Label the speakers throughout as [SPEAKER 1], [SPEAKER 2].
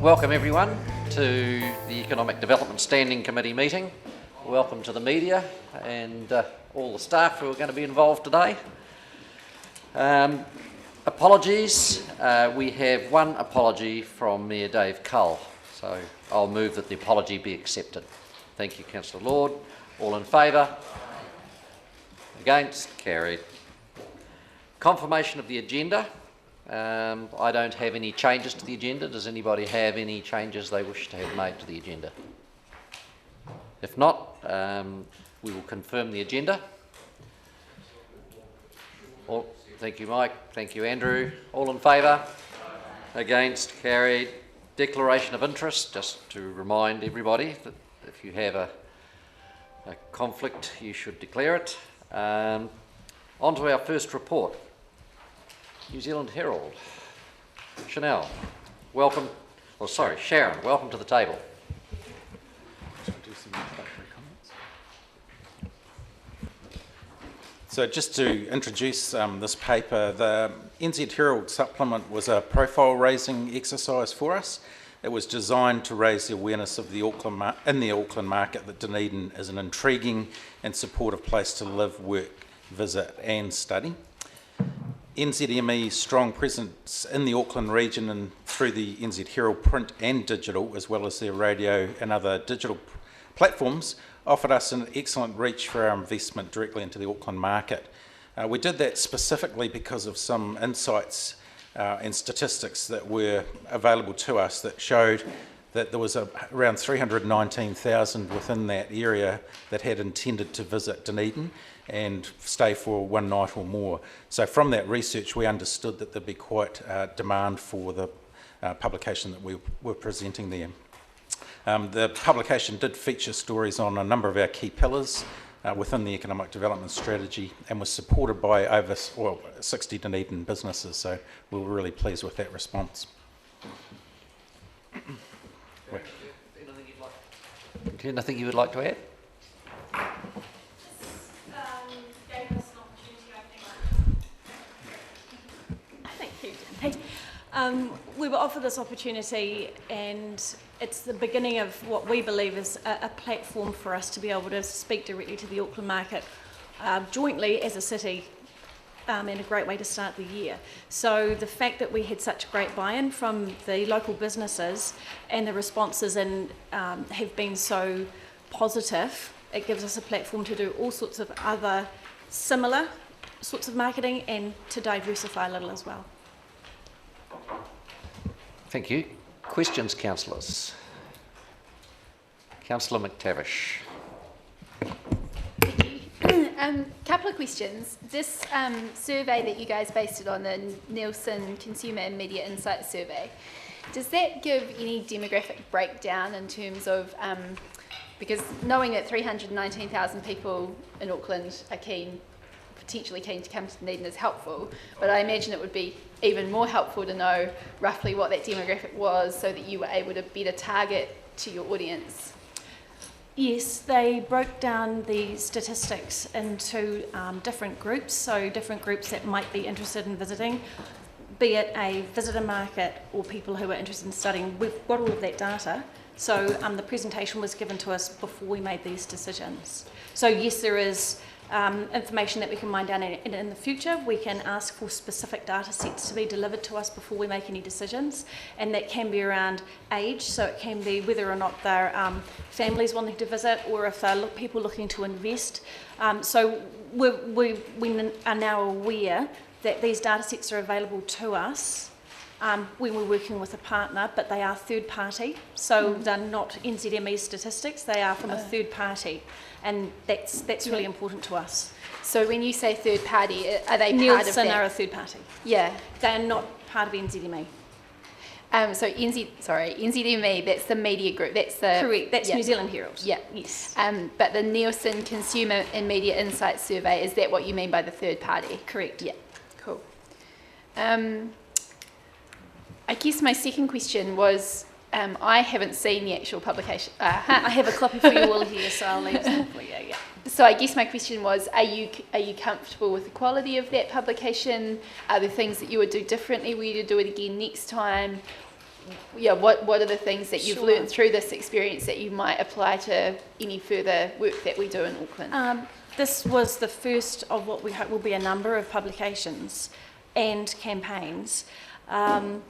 [SPEAKER 1] Welcome everyone to the Economic Development Standing Committee meeting. Welcome to the media and all the staff who are going to be involved today. Apologies, we have one apology from Mayor Dave Cull, so I'll move that the apology be accepted. Thank you, Councillor Lord. All in favour? Against? Carried. Confirmation of the agenda. I don't have any changes to the agenda. Does anybody have any changes they wish to have made to the agenda? If not, we will confirm the agenda. Thank you, Mike. Thank you, Andrew. All in favour? Against? Carried. Declaration of interest, just to remind everybody that if you have a conflict, you should declare it. On to our first report. New Zealand Herald. Chanel, welcome. Oh, sorry, Sharon, welcome to the table.
[SPEAKER 2] So just to introduce this paper, the NZ Herald supplement was a profile raising exercise for us. It was designed to raise the awareness of the Auckland market that Dunedin is an intriguing and supportive place to live, work, visit and study. NZME's strong presence in the Auckland region and through the NZ Herald print and digital, as well as their radio and other digital platforms, offered us an excellent reach for our investment directly into the Auckland market. We did that specifically because of some insights and statistics that were available to us that showed that there was around 319,000 within that area that had intended to visit Dunedin and stay for one night or more. So from that research, we understood that there'd be quite demand for the publication that we were presenting there. The publication did feature stories on a number of our key pillars within the economic development strategy and was supported by over 60 Dunedin businesses, so we were really pleased with that response.
[SPEAKER 1] Anything you would like to add?
[SPEAKER 3] We were offered this opportunity and it's the beginning of what we believe is a platform for us to be able to speak directly to the Auckland market jointly as a city and a great way to start the year. So the fact that we had such great buy-in from the local businesses and the responses have been so positive, it gives us a platform to do all sorts of other similar sorts of marketing and to diversify a little as well.
[SPEAKER 1] Thank you. Questions, councillors? Councillor McTavish.
[SPEAKER 4] Couple of questions. This survey that you guys based it on, the Nielsen Consumer and Media Insights Survey, does that give any demographic breakdown in terms of, because knowing that 319,000 people in Auckland are potentially keen to come to Dunedin is helpful, but I imagine it would be even more helpful to know roughly what that demographic was so that you were able to better target to your audience.
[SPEAKER 3] Yes, they broke down the statistics into different groups, so different groups that might be interested in visiting, be it a visitor market or people who are interested in studying. We've got all of that data, so the presentation was given to us before we made these decisions. So yes, there is information that we can mine down in the future. We can ask for specific data sets to be delivered to us before we make any decisions, and that can be around age, so it can be whether or not they're families wanting to visit or if they're people looking to invest. So we are now aware that these data sets are available to us when we're working with a partner, but they are third party, so they're not NZME statistics, they are from a third party. And that's really important to us.
[SPEAKER 4] So when you say third party, are they
[SPEAKER 3] Nielsen
[SPEAKER 4] part of that?
[SPEAKER 3] are a third party.
[SPEAKER 4] Yeah.
[SPEAKER 3] They're not part of NZME.
[SPEAKER 4] So NZME, that's the media group. That's the
[SPEAKER 3] correct. That's New Zealand Herald.
[SPEAKER 4] Yeah.
[SPEAKER 3] Yes.
[SPEAKER 4] But the Nielsen Consumer and Media Insights Survey, is that what you mean by the third party?
[SPEAKER 3] Correct.
[SPEAKER 4] Yeah. Cool. I guess my second question was, I haven't seen the actual publication.
[SPEAKER 3] I have a copy for you all here, so I'll leave that for you. Yeah.
[SPEAKER 4] So I guess my question was, are you comfortable with the quality of that publication? Are there things that you would do differently? Will you do it again next time? yeah, what are the things that you've
[SPEAKER 3] Sure.
[SPEAKER 4] learned through this experience that you might apply to any further work that we do in Auckland?
[SPEAKER 3] This was the first of what we hope will be a number of publications and campaigns.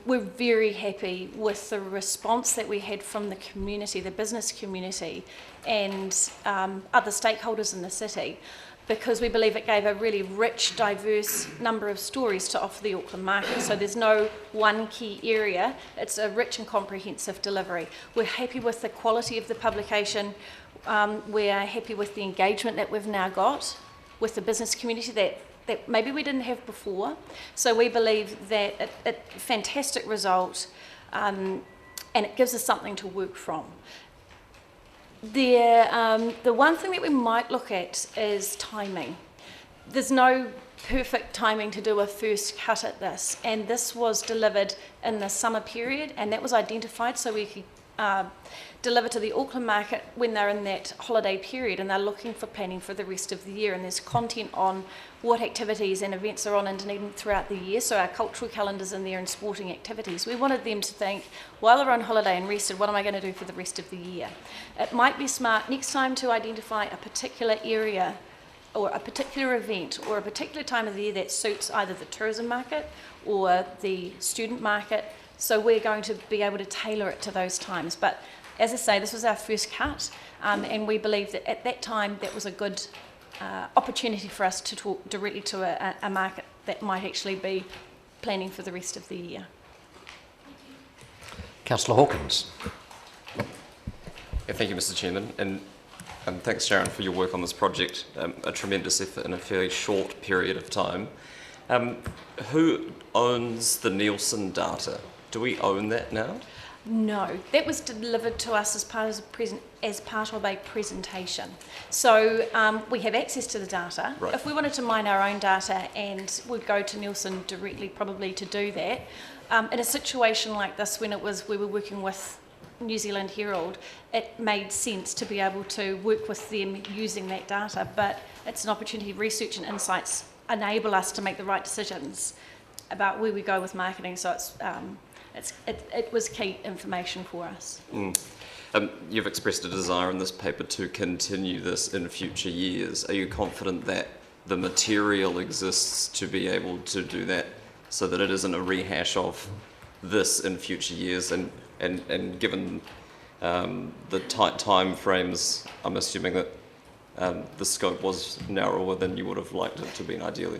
[SPEAKER 3] We're very happy with the response that we had from the community, the business community, and other stakeholders in the city, because we believe it gave a really rich, diverse number of stories to offer the Auckland market. So there's no one key area, it's a rich and comprehensive delivery. We're happy with the quality of the publication. We're happy with the engagement that we've now got with the business community that maybe we didn't have before. So we believe that a fantastic result, and it gives us something to work from. The one thing that we might look at is timing. There's no perfect timing to do a first cut at this, and this was delivered in the summer period, and that was identified so we could deliver to the Auckland market when they're in that holiday period and they're looking for planning for the rest of the year. And there's content on what activities and events are on in Dunedin throughout the year, so our cultural calendar's in there and sporting activities. We wanted them to think, while they're on holiday and rested, what am I going to do for the rest of the year? It might be smart next time to identify a particular area or a particular event or a particular time of the year that suits either the tourism market or the student market. So we're going to be able to tailor it to those times. But as I say, this was our first cut, and we believe that at that time that was a good opportunity for us to talk directly to a market that might actually be planning for the rest of the year.
[SPEAKER 1] Councillor Hawkins.
[SPEAKER 5] Yeah, thank you, Mr. Chairman, and thanks, Sharon, for your work on this project. A tremendous effort in a fairly short period of time. Who owns the Nielsen data? Do we own that now?
[SPEAKER 3] No, that was delivered to us as part of a presentation. So we have access to the data.
[SPEAKER 5] Right.
[SPEAKER 3] If we wanted to mine our own data, and we'd go to Nielsen directly probably to do that. In a situation like this, when we were working with New Zealand Herald, it made sense to be able to work with them using that data, but it's an opportunity. Research and insights enable us to make the right decisions about where we go with marketing, so it was key information for us.
[SPEAKER 5] You've expressed a desire in this paper to continue this in future years. Are you confident that the material exists to be able to do that, so that it isn't a rehash of this in future years? And given the tight time frames, I'm assuming that the scope was narrower than you would have liked it to be ideally.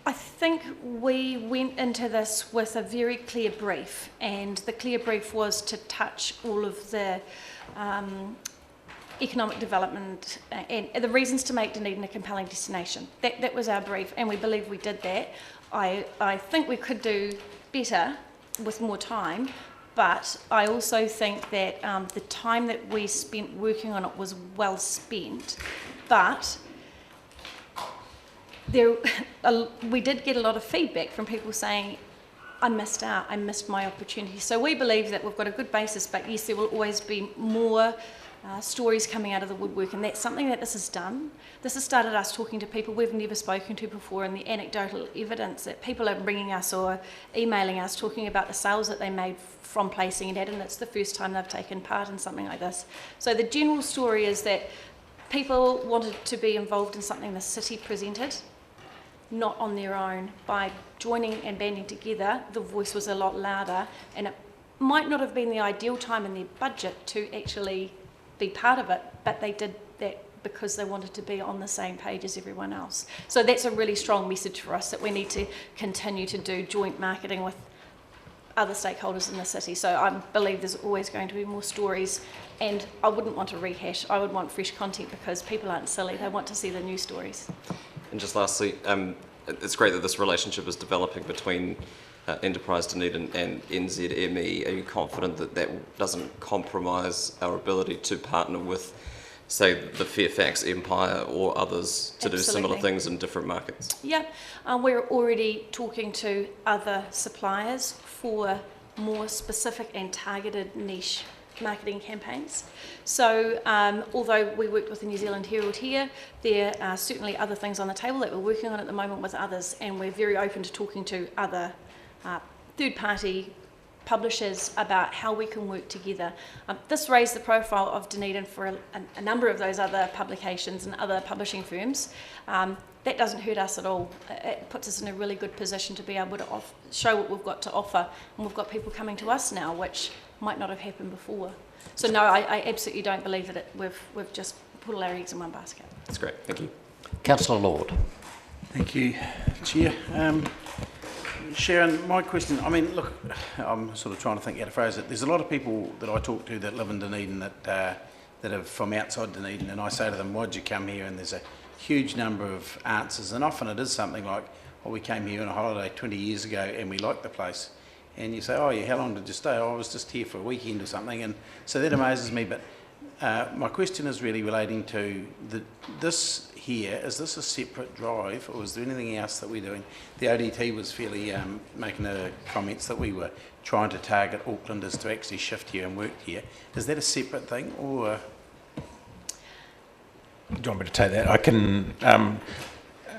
[SPEAKER 3] I think we went into this with a very clear brief, and the clear brief was to touch all of the economic development and the reasons to make Dunedin a compelling destination. That was our brief, and we believe we did that. I think we could do better with more time, but I also think that the time that we spent working on it was well spent. But we did get a lot of feedback from people saying, I missed out, I missed my opportunity. So we believe that we've got a good basis, but yes, there will always be more stories coming out of the woodwork, and that's something that this has done. This has started us talking to people we've never spoken to before, and the anecdotal evidence that people are bringing us or emailing us talking about the sales that they made from placing an ad, and it's the first time they've taken part in something like this. So the general story is that people wanted to be involved in something the city presented, not on their own. By joining and banding together, the voice was a lot louder, and it might not have been the ideal time in their budget to actually be part of it, but they did that because they wanted to be on the same page as everyone else. So that's a really strong message for us, that we need to continue to do joint marketing with other stakeholders in the city. So I believe there's always going to be more stories, and I wouldn't want to rehash. I would want fresh content, because people aren't silly, they want to see the new stories.
[SPEAKER 5] And just lastly, it's great that this relationship is developing between Enterprise Dunedin and NZME. Are you confident that that doesn't compromise our ability to partner with, say, the Fairfax Empire or others to do similar things in different markets? Yeah,
[SPEAKER 3] we're already talking to other suppliers for more specific and targeted niche marketing campaigns. So although we worked with the New Zealand Herald here, there are certainly other things on the table that we're working on at the moment with others, and we're very open to talking to other third-party publishers about how we can work together. This raised the profile of Dunedin for a number of those other publications and other publishing firms. That doesn't hurt us at all. It puts us in a really good position to be able to show what we've got to offer, and we've got people coming to us now, which might not have happened before. So no, I absolutely don't believe that we've just put all our eggs in one basket.
[SPEAKER 5] That's great, thank you.
[SPEAKER 1] Councillor Lord.
[SPEAKER 6] Thank you, Chair. Sharon, my question, I mean, look, I'm sort of trying to think how to phrase it. There's a lot of people that I talk to that live in Dunedin that are from outside Dunedin, and I say to them, why'd you come here? And there's a huge number of answers, and often it is something like, well, we came here on a holiday 20 years ago and we liked the place. And you say, oh yeah, how long did you stay? Oh, I was just here for a weekend or something. And so that amazes me, but my question is really relating to this here. Is this a separate drive, or is there anything else that we're doing? The ODT was fairly making the comments that we were trying to target Aucklanders to actually shift here and work here. Is that a separate thing, or?
[SPEAKER 2] Do you want me to take that? I can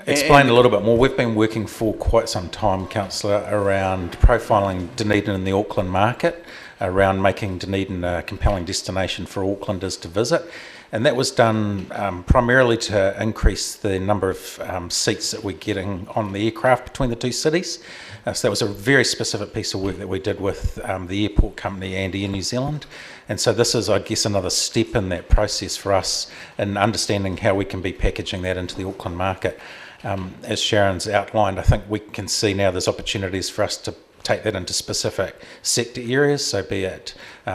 [SPEAKER 2] explain a little bit more. We've been working for quite some time, Councillor, around profiling Dunedin in the Auckland market, around making Dunedin a compelling destination for Aucklanders to visit. And that was done primarily to increase the number of seats that we're getting on the aircraft between the two cities. So that was a very specific piece of work that we did with the airport company and Air New Zealand. And so this is, I guess, another step in that process for us in understanding how we can be packaging that into the Auckland market. As Sharon's outlined, I think we can see now there's opportunities for us to take that into specific sector areas, so be it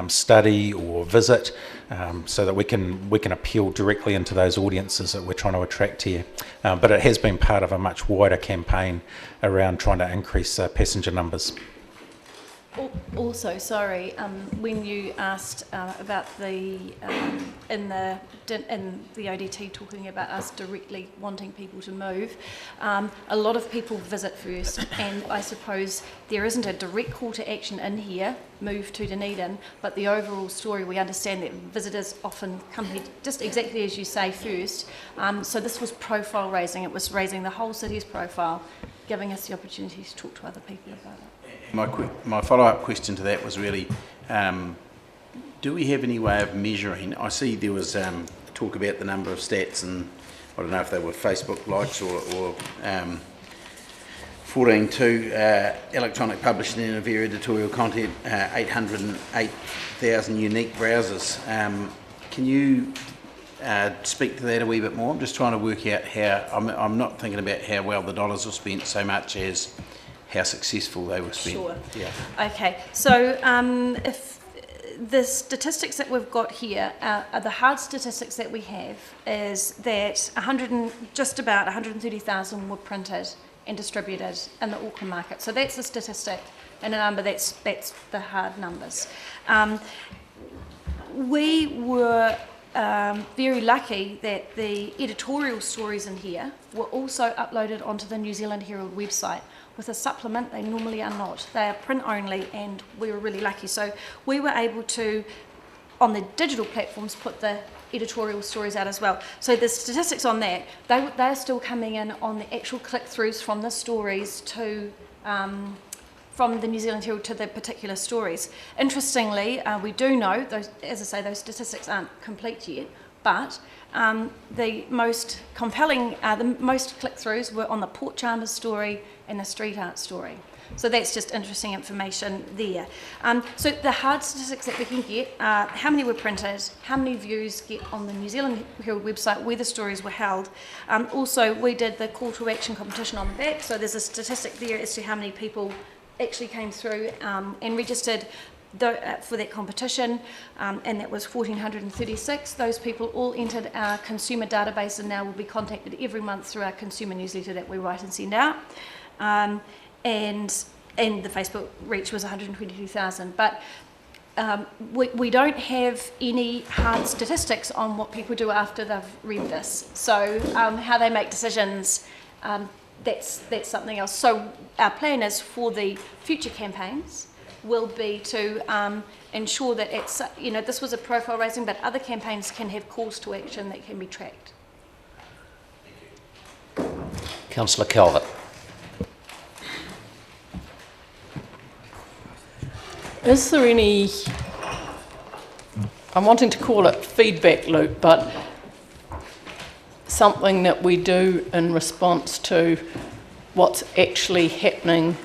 [SPEAKER 2] study or visit, so that we can appeal directly into those audiences that we're trying to attract here. But it has been part of a much wider campaign around trying to increase passenger numbers.
[SPEAKER 3] Also, sorry, when you asked about in the ODT talking about us directly wanting people to move, a lot of people visit first, and I suppose there isn't a direct call to action in here, move to Dunedin, but the overall story, we understand that visitors often come here just exactly as you say first. So this was profile raising, it was raising the whole city's profile, giving us the opportunity to talk to other people about it.
[SPEAKER 6] My follow-up question to that was really, do we have any way of measuring? I see there was talk about the number of stats, and I don't know if they were Facebook likes or 14.2 electronic publishing and editorial content, 808,000 unique browsers. Can you speak to that a wee bit more? I'm just trying to work out how, I'm not thinking about how well the dollars were spent so much as how successful they were spent.
[SPEAKER 3] Sure.
[SPEAKER 6] Yeah.
[SPEAKER 3] Okay, so if the statistics that we've got here, the hard statistics that we have is that just about 130,000 were printed and distributed in the Auckland market. So that's a statistic and a number, that's the hard numbers. We were very lucky that the editorial stories in here were also uploaded onto the New Zealand Herald website. With a supplement, they normally are not. They are print only, and we were really lucky. So we were able to, on the digital platforms, put the editorial stories out as well. So the statistics on that, they are still coming in on the actual click-throughs from the stories to, from the New Zealand Herald to the particular stories. Interestingly, we do know, those, as I say, those statistics aren't complete yet, but the most compelling, the most click-throughs were on the Port Chalmers story and the street art story. So that's just interesting information there. So the hard statistics that we can get are how many were printed, how many views get on the New Zealand Herald website where the stories were held. Also, we did the call to action competition on the back, so there's a statistic there as to how many people actually came through and registered for that competition, and that was 1,436. Those people all entered our consumer database and now will be contacted every month through our consumer newsletter that we write and send out. And the Facebook reach was 122,000. But we don't have any hard statistics on what people do after they've read this. So how they make decisions, that's something else. So our plan is for the future campaigns will be to ensure that it's, this was a profile raising, but other campaigns can have calls to action that can be tracked.
[SPEAKER 1] Councillor Calvert.
[SPEAKER 7] Is there any, I'm wanting to call it feedback loop, but something that we do in response to what's actually happening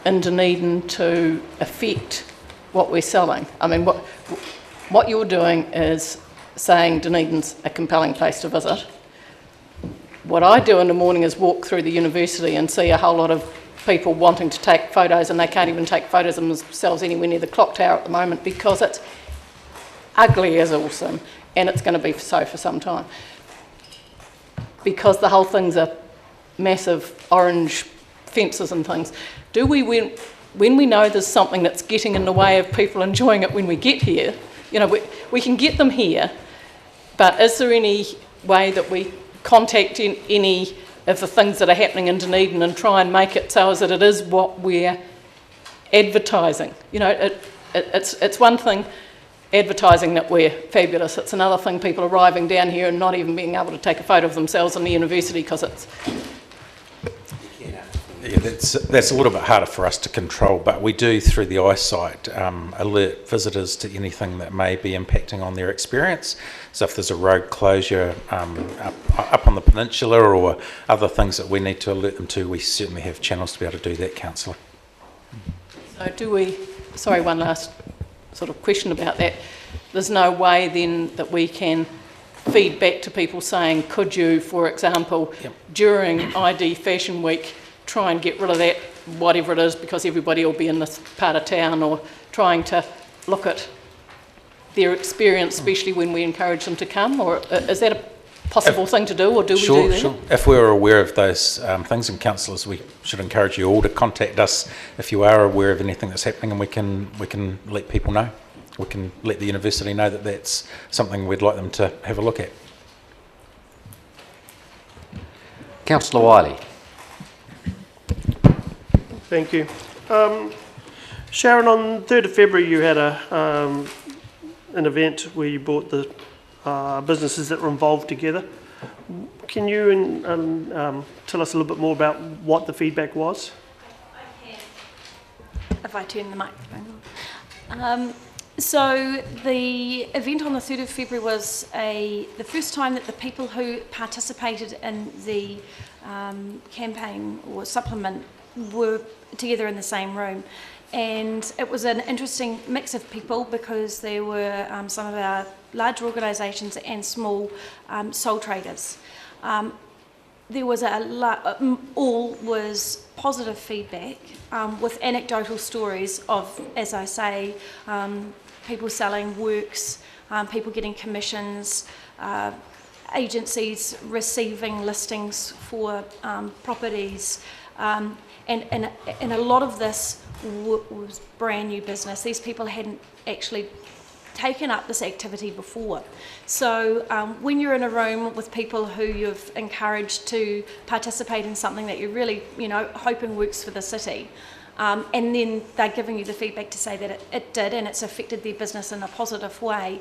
[SPEAKER 7] in Dunedin to affect what we're selling? I mean, what you're doing is saying Dunedin's a compelling place to visit. What I do in the morning is walk through the university and see a whole lot of people wanting to take photos, and they can't even take photos of themselves anywhere near the clock tower at the moment because it's ugly as awesome, and it's going to be so for some time. Because the whole thing's a massive orange fences and things. Do we, when we know there's something that's getting in the way of people enjoying it when we get here, you know, we can get them here, but is there any way that we contact any of the things that are happening in Dunedin and try and make it so that it is what we're advertising? You know, it's one thing advertising that we're fabulous. It's another thing people arriving down here and not even being able to take a photo of themselves in the university because it's...
[SPEAKER 2] Yeah, that's a little bit harder for us to control, but we do, through the eyesight, alert visitors to anything that may be impacting on their experience. So if there's a road closure up on the peninsula or other things that we need to alert them to, we certainly have channels to be able to do that, Councillor.
[SPEAKER 7] So do we... Sorry, one last sort of question about that. There's no way then that we can feed back to people saying, could you, for example, during ID Fashion Week, try and get rid of that, whatever it is, because everybody will be in this part of town, or trying to look at their experience, especially when we encourage them to come? Or is that a possible thing to do, or do we do that?
[SPEAKER 2] Sure. If we're aware of those things, and councillors, we should encourage you all to contact us if you are aware of anything that's happening, and we can let people know. We can let the university know that that's something we'd like them to have a look at.
[SPEAKER 1] Councillor Wiley.
[SPEAKER 8] Thank you. Sharon, on 3rd of February you had an event where you brought the businesses that were involved together. Can you tell us a little bit more about what the feedback was?
[SPEAKER 3] I can, if I turn the microphone on. So the event on the 3rd of February was the first time that the people who participated in the campaign or supplement were together in the same room, and it was an interesting mix of people because there were some of our larger organisations and small sole traders. There was all was positive feedback with anecdotal stories of, as I say, people selling works, people getting commissions, agencies receiving listings for properties. And a lot of this was brand new business. These people hadn't actually taken up this activity before. So when you're in a room with people who you've encouraged to participate in something that you're really, hoping works for the city, and then they're giving you the feedback to say that it did and it's affected their business in a positive way.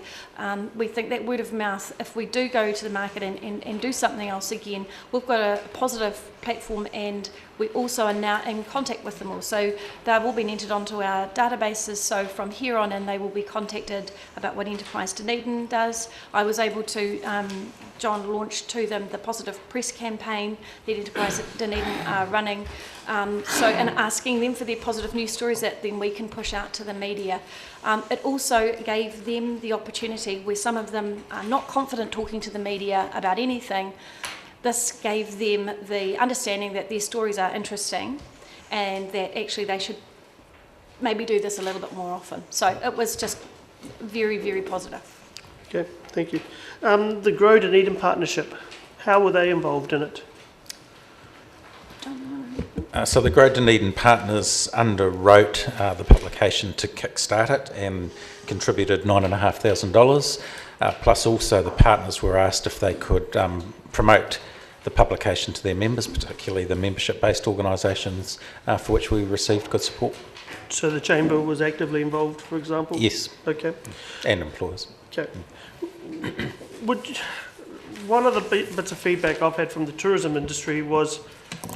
[SPEAKER 3] We think that word of mouth, if we do go to the market and do something else again, we've got a positive platform, and we also are now in contact with them all. So they've all been entered onto our databases, so from here on in they will be contacted about what Enterprise Dunedin does. I was able to, John launched to them the positive press campaign that Enterprise Dunedin are running, and asking them for their positive news stories that then we can push out to the media. It also gave them the opportunity, where some of them are not confident talking to the media about anything. This gave them the understanding that their stories are interesting and that actually they should maybe do this a little bit more often. So it was just very, very positive.
[SPEAKER 8] Okay, thank you. The Grow Dunedin partnership, how were they involved in it?
[SPEAKER 2] So the Grow Dunedin partners underwrote the publication to kickstart it and contributed $9,500. Plus also the partners were asked if they could promote the publication to their members, particularly the membership-based organisations, for which we received good support.
[SPEAKER 8] So the Chamber was actively involved, for example?
[SPEAKER 2] Yes.
[SPEAKER 8] Okay.
[SPEAKER 2] And employers.
[SPEAKER 8] Okay. One of the bits of feedback I've had from the tourism industry was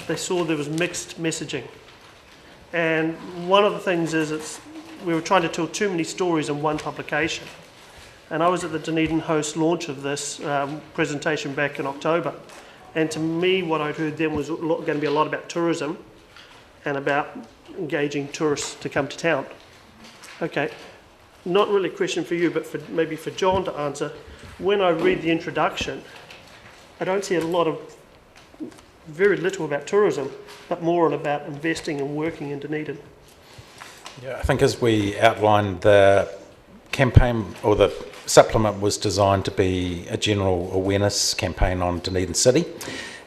[SPEAKER 8] they saw there was mixed messaging. And one of the things is we were trying to tell too many stories in one publication. And I was at the Dunedin Host launch of this presentation back in October. And to me, what I'd heard then was going to be a lot about tourism and about engaging tourists to come to town. Okay, not really a question for you, but maybe for John to answer. When I read the introduction, I don't see very little about tourism, but more about investing and working in Dunedin.
[SPEAKER 2] Yeah, I think as we outlined, the campaign or the supplement was designed to be a general awareness campaign on Dunedin City,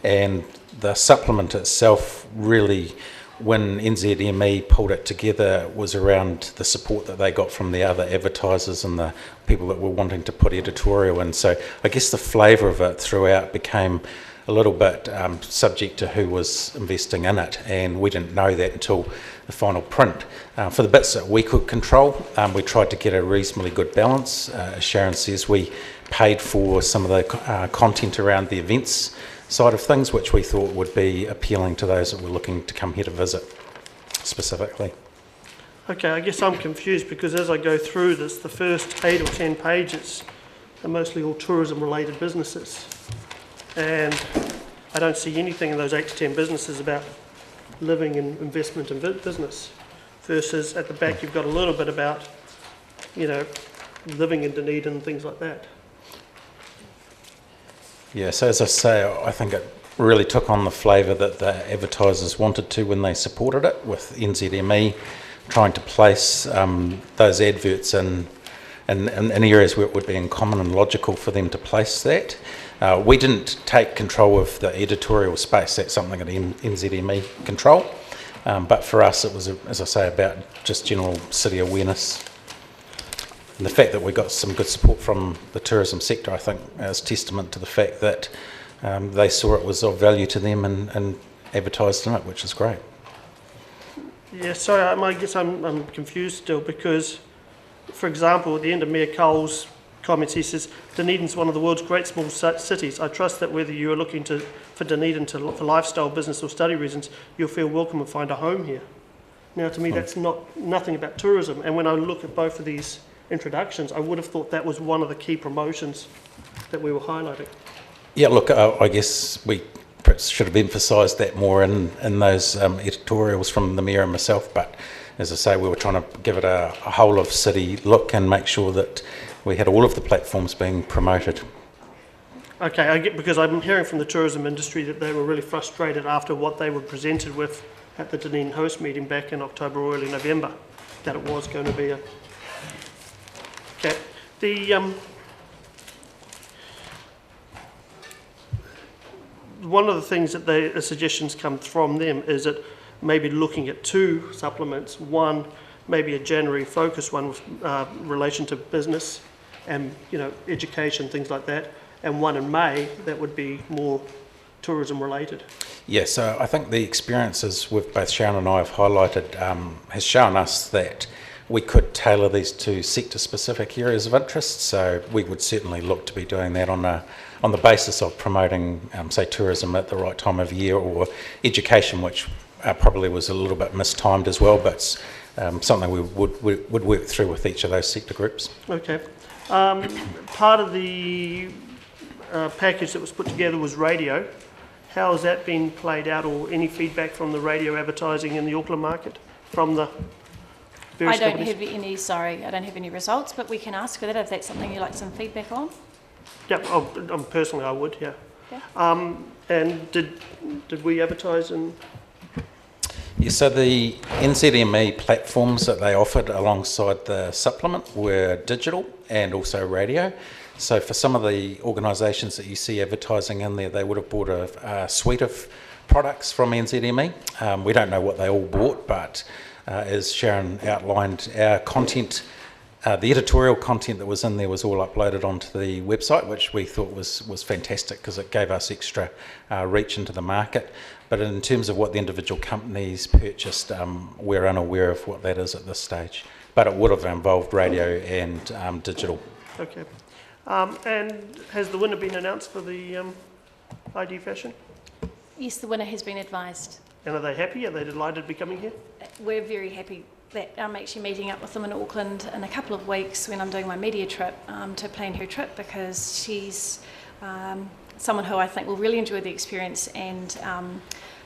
[SPEAKER 2] and the supplement itself really, when NZME pulled it together, was around the support that they got from the other advertisers and the people that were wanting to put editorial in. So I guess the flavour of it throughout became a little bit subject to who was investing in it, and we didn't know that until the final print. For the bits that we could control, we tried to get a reasonably good balance. As Sharon says, we paid for some of the content around the events side of things, which we thought would be appealing to those that were looking to come here to visit specifically.
[SPEAKER 8] Okay, I guess I'm confused because as I go through this, the first 8 or 10 pages are mostly all tourism-related businesses. And I don't see anything in those 8 to 10 businesses about living and investment in business. Versus at the back, you've got a little bit about, living in Dunedin and things like that.
[SPEAKER 2] Yeah, so as I say, I think it really took on the flavour that the advertisers wanted to when they supported it, with NZME trying to place those adverts in areas where it would be in common and logical for them to place that. We didn't take control of the editorial space. That's something that NZME control. But for us, it was, as I say, about just general city awareness. And the fact that we got some good support from the tourism sector, I think, is testament to the fact that they saw it was of value to them and advertised in it, which is great.
[SPEAKER 8] Yeah, sorry, I guess I'm confused still because, for example, at the end of Mayor Cole's comments, he says, Dunedin's one of the world's great small cities. I trust that whether you are looking for Dunedin for lifestyle, business or study reasons, you'll feel welcome and find a home here. Now, to me, that's nothing about tourism. And when I look at both of these introductions, I would have thought that was one of the key promotions that we were highlighting.
[SPEAKER 2] Yeah, look, I guess we perhaps should have emphasised that more in those editorials from the Mayor and myself, but as I say, we were trying to give it a whole of city look and make sure that we had all of the platforms being promoted.
[SPEAKER 8] Okay, I get, because I'm hearing from the tourism industry that they were really frustrated after what they were presented with at the Dunedin Host meeting back in October or early November, that it was going to be a... Okay, one of the things that the suggestions come from them is that maybe looking at 2 supplements, one maybe a January focus one with relation to business and education, things like that, and one in May that would be more tourism related.
[SPEAKER 2] Yeah, so I think the experiences with both Sharon and I have highlighted has shown us that we could tailor these to sector-specific areas of interest, so we would certainly look to be doing that on the basis of promoting, say, tourism at the right time of year, or education, which probably was a little bit mistimed as well, but something we would work through with each of those sector groups.
[SPEAKER 8] Okay. Part of the package that was put together was radio. How has that been played out, or any feedback from the radio advertising in the Auckland market from the various companies?
[SPEAKER 3] I don't have any results, but we can ask for that if that's something you'd like some feedback on.
[SPEAKER 8] Yeah, personally I would, yeah.
[SPEAKER 3] Okay.
[SPEAKER 8] And did we advertise in...
[SPEAKER 2] Yeah, so the NZME platforms that they offered alongside the supplement were digital and also radio. So for some of the organisations that you see advertising in there, they would have bought a suite of products from NZME. We don't know what they all bought, but as Sharon outlined, our content, the editorial content that was in there was all uploaded onto the website, which we thought was fantastic because it gave us extra reach into the market. But in terms of what the individual companies purchased, we're unaware of what that is at this stage. But it would have involved radio and digital.
[SPEAKER 8] Okay. And has the winner been announced for the ID Fashion?
[SPEAKER 3] Yes, the winner has been advised.
[SPEAKER 8] And are they happy? Are they delighted to be coming here?
[SPEAKER 3] We're very happy that I'm actually meeting up with them in Auckland in a couple of weeks when I'm doing my media trip to plan her trip, because she's someone who I think will really enjoy the experience, and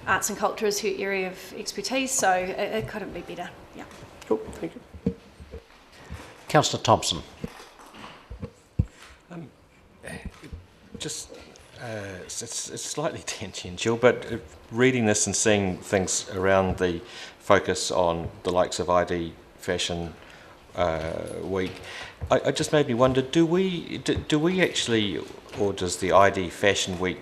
[SPEAKER 3] arts and culture is her area of expertise, so it couldn't be better. Yeah.
[SPEAKER 8] Cool, thank you.
[SPEAKER 1] Councillor Thompson.
[SPEAKER 9] It's slightly tangential, but reading this and seeing things around the focus on the likes of ID Fashion Week, I just made me wonder, do we actually, or does the ID Fashion Week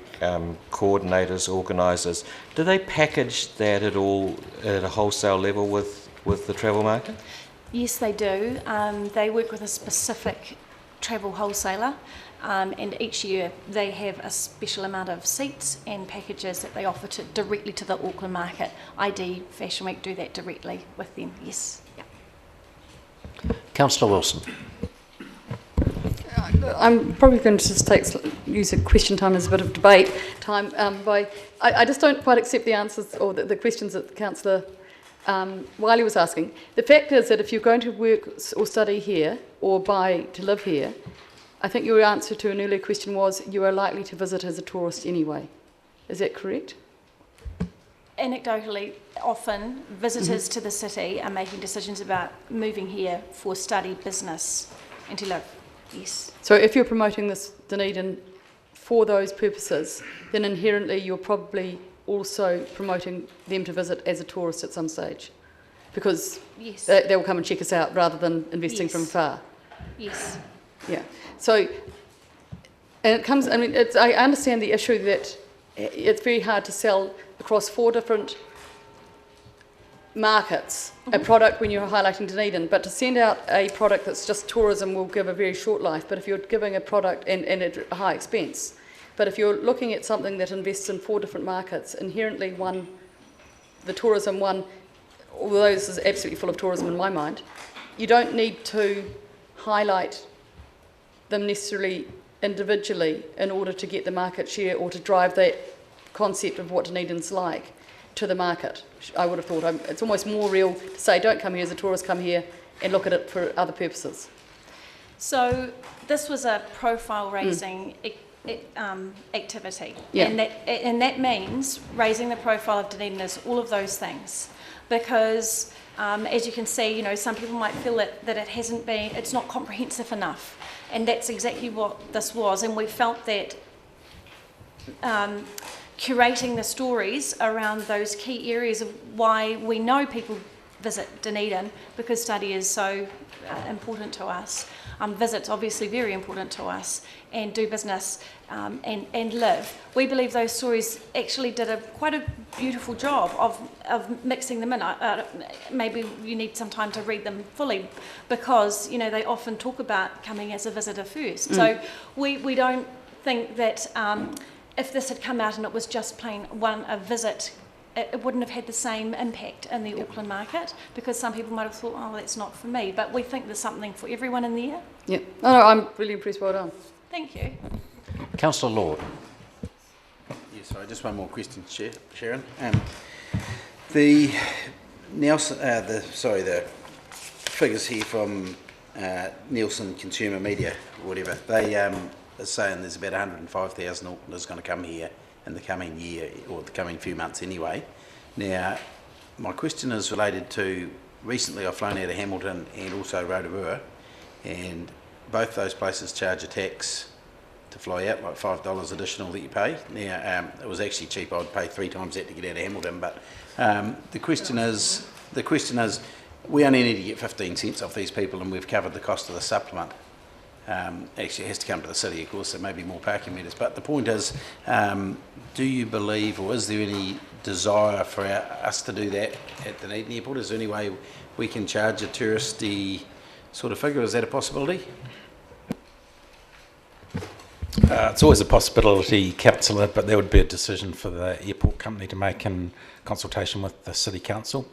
[SPEAKER 9] coordinators, organisers, do they package that at all at a wholesale level with the travel market?
[SPEAKER 3] Yes, they do. They work with a specific travel wholesaler, and each year they have a special amount of seats and packages that they offer directly to the Auckland market. ID Fashion Week do that directly with them, yes. Yeah.
[SPEAKER 1] Councillor Wilson.
[SPEAKER 10] I'm probably going to just use a question time as a bit of debate time. I just don't quite accept the answers or the questions that Councillor Wiley was asking. The fact is that if you're going to work or study here or buy to live here, I think your answer to an earlier question was you are likely to visit as a tourist anyway. Is that correct?
[SPEAKER 3] Anecdotally, often visitors to the city are making decisions about moving here for study, business, and to live. Yes.
[SPEAKER 10] So if you're promoting this Dunedin for those purposes, then inherently you're probably also promoting them to visit as a tourist at some stage, because
[SPEAKER 3] yes,
[SPEAKER 10] they will come and check us out rather than investing
[SPEAKER 3] yes,
[SPEAKER 10] from afar.
[SPEAKER 3] Yes.
[SPEAKER 10] Yeah. So, and it comes, I mean, I understand the issue that it's very hard to sell across 4 different markets a product when you're highlighting Dunedin, but to send out a product that's just tourism will give a very short life. But if you're giving a product and at a high expense, but if you're looking at something that invests in 4 different markets, inherently one, the tourism one, although this is absolutely full of tourism in my mind, you don't need to highlight them necessarily individually in order to get the market share or to drive that concept of what Dunedin's like to the market. I would have thought it's almost more real to say don't come here as a tourist, come here and look at it for other purposes.
[SPEAKER 3] So this was a profile raising activity,
[SPEAKER 10] Yeah.
[SPEAKER 3] and that means raising the profile of Dunedin is all of those things, because as you can see, you know, some people might feel that it hasn't been, it's not comprehensive enough, and that's exactly what this was. And we felt that curating the stories around those key areas of why we know people visit Dunedin, because study is so important to us, visits obviously very important to us, and do business and live. We believe those stories actually did quite a beautiful job of mixing them in. Maybe you need some time to read them fully, because you know they often talk about coming as a visitor first. So we don't think that if this had come out and it was just plain a visit, it wouldn't have had the same impact in the Auckland market, because some people might have thought, oh, that's not for me. But we think there's something for everyone in there.
[SPEAKER 10] Yeah. No, I'm really impressed. Well done.
[SPEAKER 3] Thank you.
[SPEAKER 1] Councillor Lord.
[SPEAKER 6] Yes, sorry, just one more question, Sharon. The figures here from Nielsen Consumer Media, or whatever, they are saying there's about 105,000 Aucklanders going to come here in the coming year, or the coming few months anyway. Now, my question is related to, recently I've flown out of Hamilton and also Rotorua, and both those places charge a tax to fly out, like $5 additional that you pay. Now, it was actually cheap. I'd pay 3 times that to get out of Hamilton, but the question is, we only need to get 15 cents off these people, and we've covered the cost of the supplement. Actually, it has to come to the city, of course, so maybe more parking meters. But the point is, do you believe, or is there any desire for us to do that at the Dunedin Airport? Is there any way we can charge a touristy sort of figure? Is that a possibility?
[SPEAKER 2] It's always a possibility, Councillor, but that would be a decision for the airport company to make in consultation with the City Council.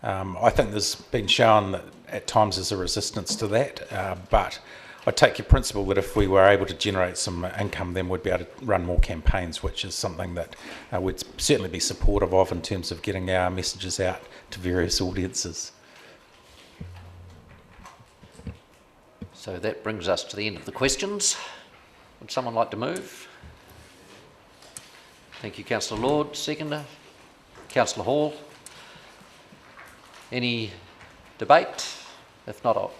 [SPEAKER 2] I think there's been shown that at times there's a resistance to that, but I take your principle that if we were able to generate some income, then we'd be able to run more campaigns, which is something that we'd certainly be supportive of in terms of getting our messages out to various audiences.
[SPEAKER 1] So that brings us to the end of the questions. Would someone like to move? Thank you, Councillor Lord. Seconder. Councillor Hall. Any debate? If not, I'll...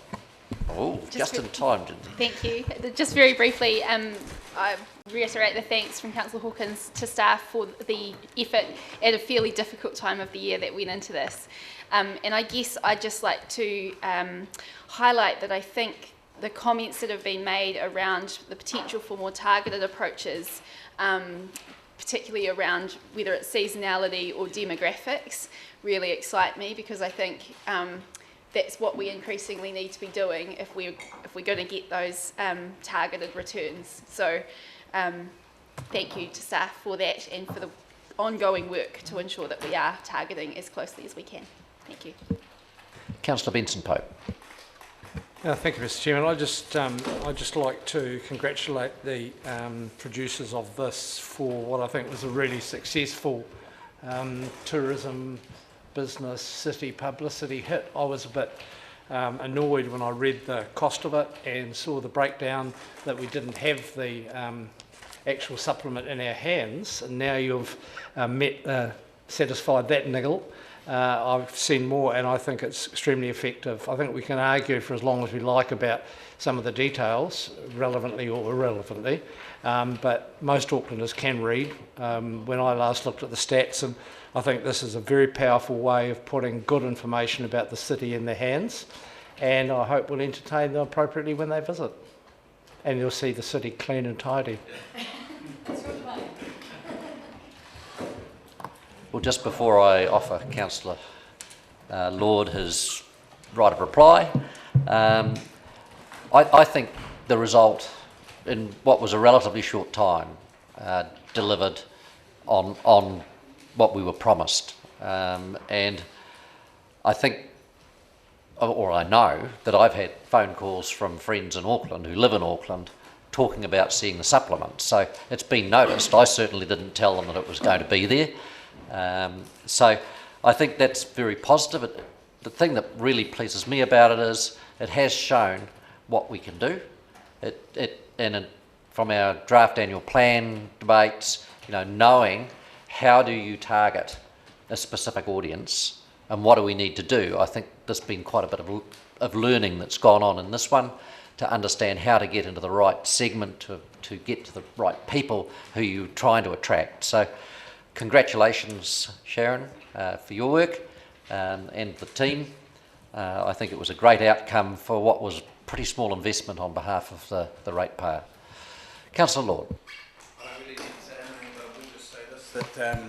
[SPEAKER 1] Oh, just in time, didn't you?
[SPEAKER 4] Thank you. Just very briefly, I reiterate the thanks from Councillor Hawkins to staff for the effort at a fairly difficult time of the year that went into this. And I guess I'd just like to highlight that I think the comments that have been made around the potential for more targeted approaches, particularly around whether it's seasonality or demographics, really excite me, because I think that's what we increasingly need to be doing if we're going to get those targeted returns. So thank you to staff for that and for the ongoing work to ensure that we are targeting as closely as we can. Thank you.
[SPEAKER 1] Councillor Benson-Pope.
[SPEAKER 11] Thank you, Mr. Chairman. I'd just like to congratulate the producers of this for what I think was a really successful tourism, business, city publicity hit. I was a bit annoyed when I read the cost of it and saw the breakdown that we didn't have the actual supplement in our hands, and now you've satisfied that niggle. I've seen more, and I think it's extremely effective. I think we can argue for as long as we like about some of the details, relevantly or irrelevantly, but most Aucklanders can read. When I last looked at the stats, and I think this is a very powerful way of putting good information about the city in their hands, and I hope we'll entertain them appropriately when they visit. And you'll see the city clean and tidy.
[SPEAKER 1] Well, just before I offer Councillor Lord his right of reply, I think the result in what was a relatively short time delivered on what we were promised. And I think, or I know, that I've had phone calls from friends in Auckland who live in Auckland talking about seeing the supplement. So it's been noticed. I certainly didn't tell them that it was going to be there. So I think that's very positive. The thing that really pleases me about it is it has shown what we can do. From our draft annual plan debates, knowing how do you target a specific audience and what do we need to do. I think there's been quite a bit of learning that's gone on in this one to understand how to get into the right segment, to get to the right people who you're trying to attract. So congratulations, Sharon, for your work and the team. I think it was a great outcome for what was a pretty small investment on behalf of the ratepayer. Councillor Lord.
[SPEAKER 6] I really didn't say anything, but I will just say this, that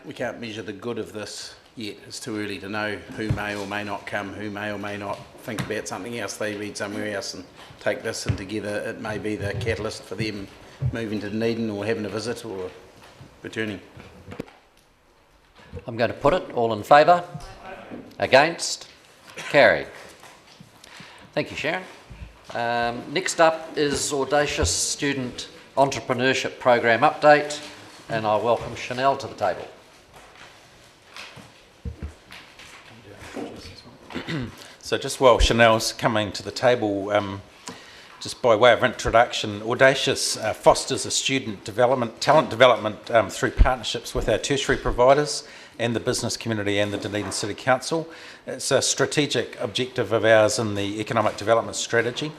[SPEAKER 6] we can't measure the good of this yet. It's too early to know who may or may not come, who may or may not think about something else. They read somewhere else and take this, and together it may be the catalyst for them moving to Dunedin or having a visit or returning.
[SPEAKER 1] I'm going to put it. All in favour? Against? Carried. Thank you, Sharon. Next up is Audacious Student Entrepreneurship Program Update, and I welcome Chanel to the table.
[SPEAKER 2] So just while Chanel's coming to the table, just by way of introduction, Audacious fosters a student talent development through partnerships with our tertiary providers and the business community and the Dunedin City Council. It's a strategic objective of ours in the economic development strategy.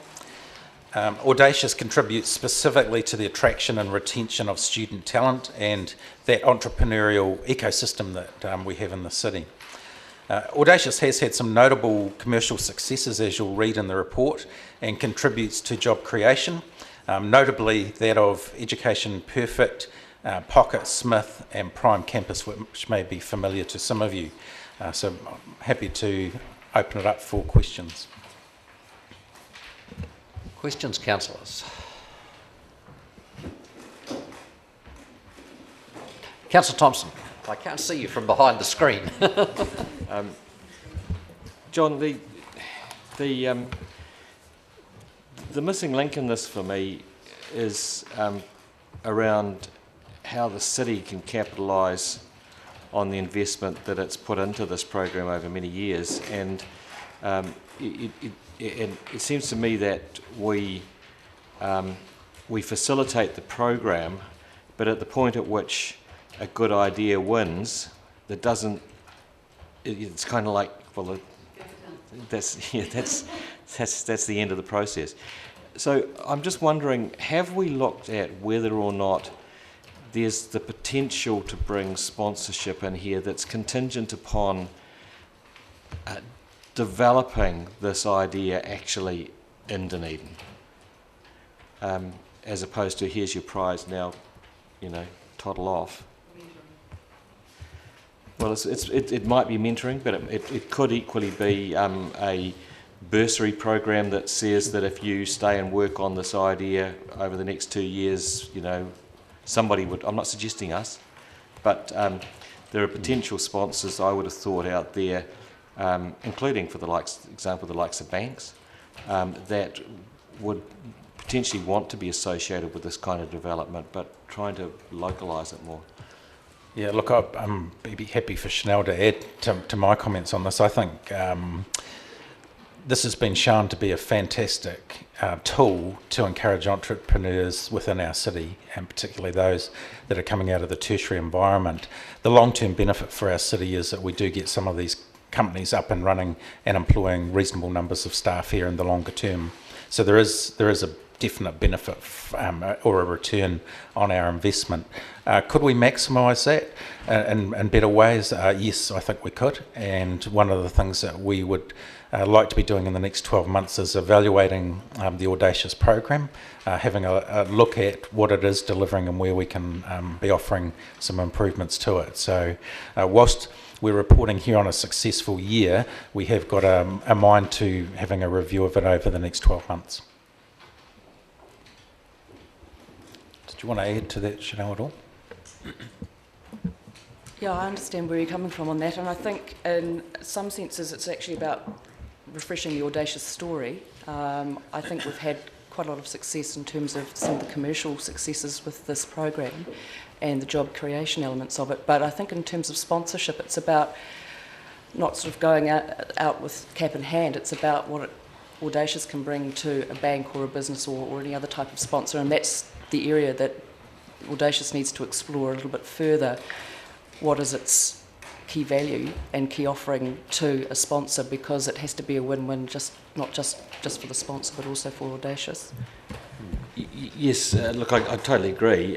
[SPEAKER 2] Audacious contributes specifically to the attraction and retention of student talent and that entrepreneurial ecosystem that we have in the city. Audacious has had some notable commercial successes, as you'll read in the report, and contributes to job creation, notably that of Education Perfect, Pocket Smith and Prime Campus, which may be familiar to some of you. So I'm happy to open it up for questions.
[SPEAKER 1] Questions, councillors? Councillor Thompson, I can't see you from behind the screen.
[SPEAKER 9] John, the missing link in this for me is around how the city can capitalise on the investment that it's put into this program over many years, and and it seems to me that we facilitate the program, but at the point at which a good idea wins, that doesn't. It's kind of like, well, that's the end of the process. So I'm just wondering, have we looked at whether or not there's the potential to bring sponsorship in here that's contingent upon developing this idea actually in Dunedin, as opposed to here's your prize, now, toddle off. Well, it might be mentoring, but it could equally be a bursary program that says that if you stay and work on this idea over the next 2 years, somebody would, I'm not suggesting us, but there are potential sponsors I would have thought out there, including for the likes of banks, that would potentially want to be associated with this kind of development, but trying to localise it more.
[SPEAKER 2] Yeah, look, I'm be happy for Chanel to add to my comments on this. I think this has been shown to be a fantastic tool to encourage entrepreneurs within our city, and particularly those that are coming out of the tertiary environment. The long-term benefit for our city is that we do get some of these companies up and running and employing reasonable numbers of staff here in the longer term. So there is a definite benefit or a return on our investment. Could we maximise that in better ways? Yes, I think we could. And one of the things that we would like to be doing in the next 12 months is evaluating the Audacious program, having a look at what it is delivering and where we can be offering some improvements to it. So whilst we're reporting here on a successful year, we have got a mind to having a review of it over the next 12 months. Do you want to add to that, Chanel, at all?
[SPEAKER 7] Yeah, I understand where you're coming from on that, and I think in some senses it's actually about refreshing the Audacious story. I think we've had quite a lot of success in terms of some of the commercial successes with this program and the job creation elements of it, but I think in terms of sponsorship it's about not sort of going out with cap in hand. It's about what Audacious can bring to a bank or a business or any other type of sponsor, and that's the area that Audacious needs to explore a little bit further. What is its key value and key offering to a sponsor, because it has to be a win-win, not just for the sponsor but also for Audacious.
[SPEAKER 9] Yes, look, I totally agree,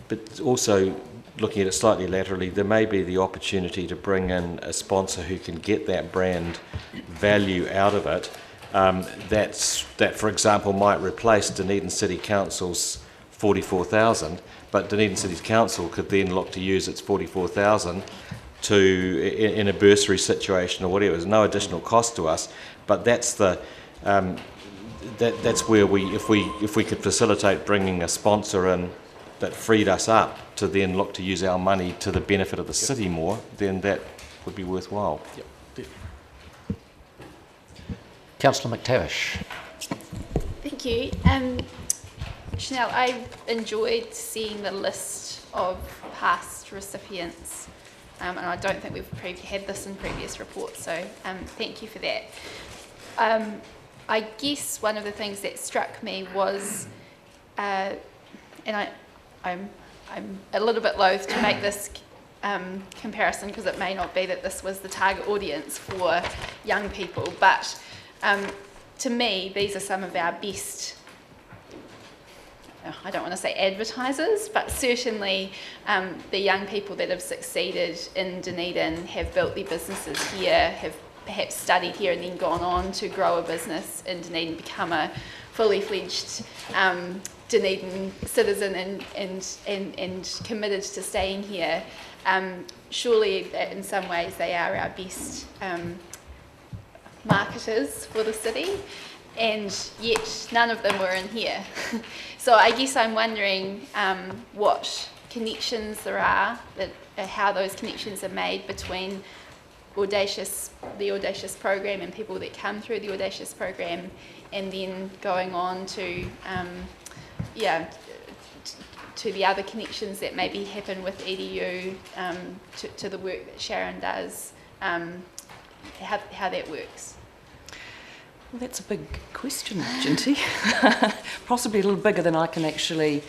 [SPEAKER 9] but also looking at it slightly laterally, there may be the opportunity to bring in a sponsor who can get that brand value out of it, that for example might replace Dunedin City Council's 44,000, but Dunedin City Council could then look to use its 44,000 in a bursary situation or whatever. There's no additional cost to us, but that's the that's where if we could facilitate bringing a sponsor in that freed us up to then look to use our money to the benefit of the city more, then that would be worthwhile.
[SPEAKER 1] Yep. Councillor McTavish.
[SPEAKER 4] Thank you. Chanel, I enjoyed seeing the list of past recipients, and I don't think we've had this in previous reports, so thank you for that. I guess one of the things that struck me was, and I'm a little bit loath to make this comparison because it may not be that this was the target audience for young people, but to me, these are some of our best, I don't want to say advertisers, but certainly the young people that have succeeded in Dunedin, have built their businesses here, have perhaps studied here and then gone on to grow a business in Dunedin, become a fully fledged Dunedin citizen and committed to staying here. Surely in some ways they are our best marketers for the city, and yet none of them were in here. So I guess I'm wondering what connections there are, how those connections are made between the Audacious program and people that come through the Audacious program, and then going on to to the other connections that maybe happen with EDU, to the work that Sharon does, how that works.
[SPEAKER 7] Well, that's a big question, Ginty. Possibly a little bigger than I can actually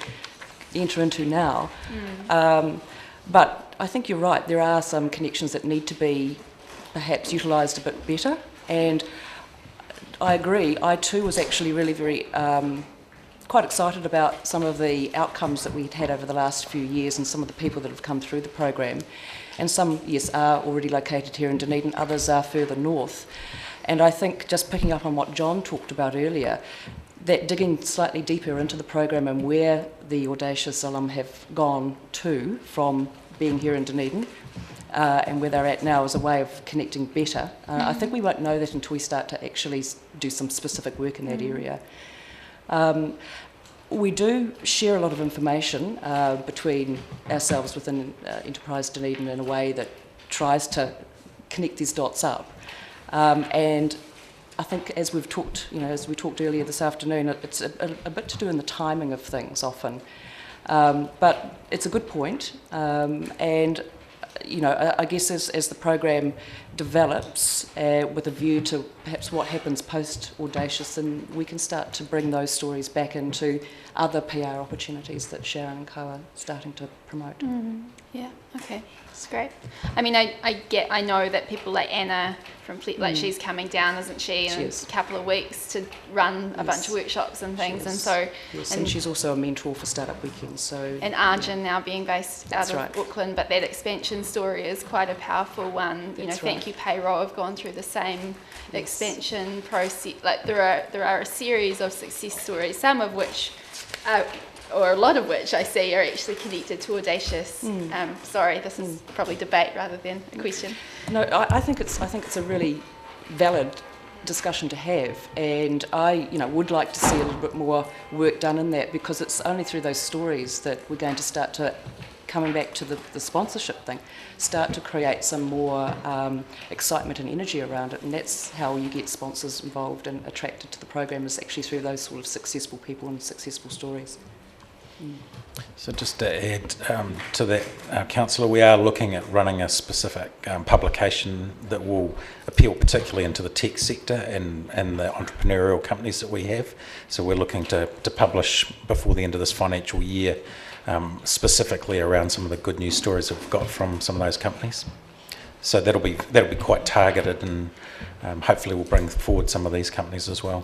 [SPEAKER 7] enter into now. But I think you're right. There are some connections that need to be perhaps utilised a bit better. And I agree. I too was actually really very quite excited about some of the outcomes that we'd had over the last few years and some of the people that have come through the program. And some, yes, are already located here in Dunedin, others are further north. And I think, just picking up on what John talked about earlier, that digging slightly deeper into the program and where the Audacious alum have gone to from being here in Dunedin and where they're at now is a way of connecting better. I think we won't know that until we start to actually do some specific work in that area. We do share a lot of information between ourselves within Enterprise Dunedin in a way that tries to connect these dots up. And I think, as we've talked, as we talked earlier this afternoon, it's a bit to do in the timing of things often. But it's a good point. And, I guess as the program develops with a view to perhaps what happens post-Audacious, then we can start to bring those stories back into other PR opportunities that Sharon and Co are starting to promote.
[SPEAKER 4] Yeah, okay, that's great. I mean, I know that people like Anna from Fleet, like she's coming down, isn't she, in a couple of weeks to run a bunch of workshops and things, and so...
[SPEAKER 7] Yes, and she's also a mentor for Startup Weekends, so...
[SPEAKER 4] And Arjun now being based out of Auckland, but that expansion story is quite a powerful one. Thank You Payroll have gone through the same expansion process. Like there are a series of success stories, some of which... or a lot of which I see are actually connected to Audacious. Sorry, this is probably debate rather than a question.
[SPEAKER 7] No, I think it's a really valid discussion to have, and I would like to see a little bit more work done in that, because it's only through those stories that we're going to start to, coming back to the sponsorship thing, start to create some more excitement and energy around it, and that's how you get sponsors involved and attracted to the program, is actually through those sort of successful people and successful stories.
[SPEAKER 2] So just to add to that, Councillor, we are looking at running a specific publication that will appeal particularly into the tech sector and the entrepreneurial companies that we have. So we're looking to publish before the end of this financial year, specifically around some of the good news stories that we've got from some of those companies. So that'll be quite targeted, and hopefully we'll bring forward some of these companies as well.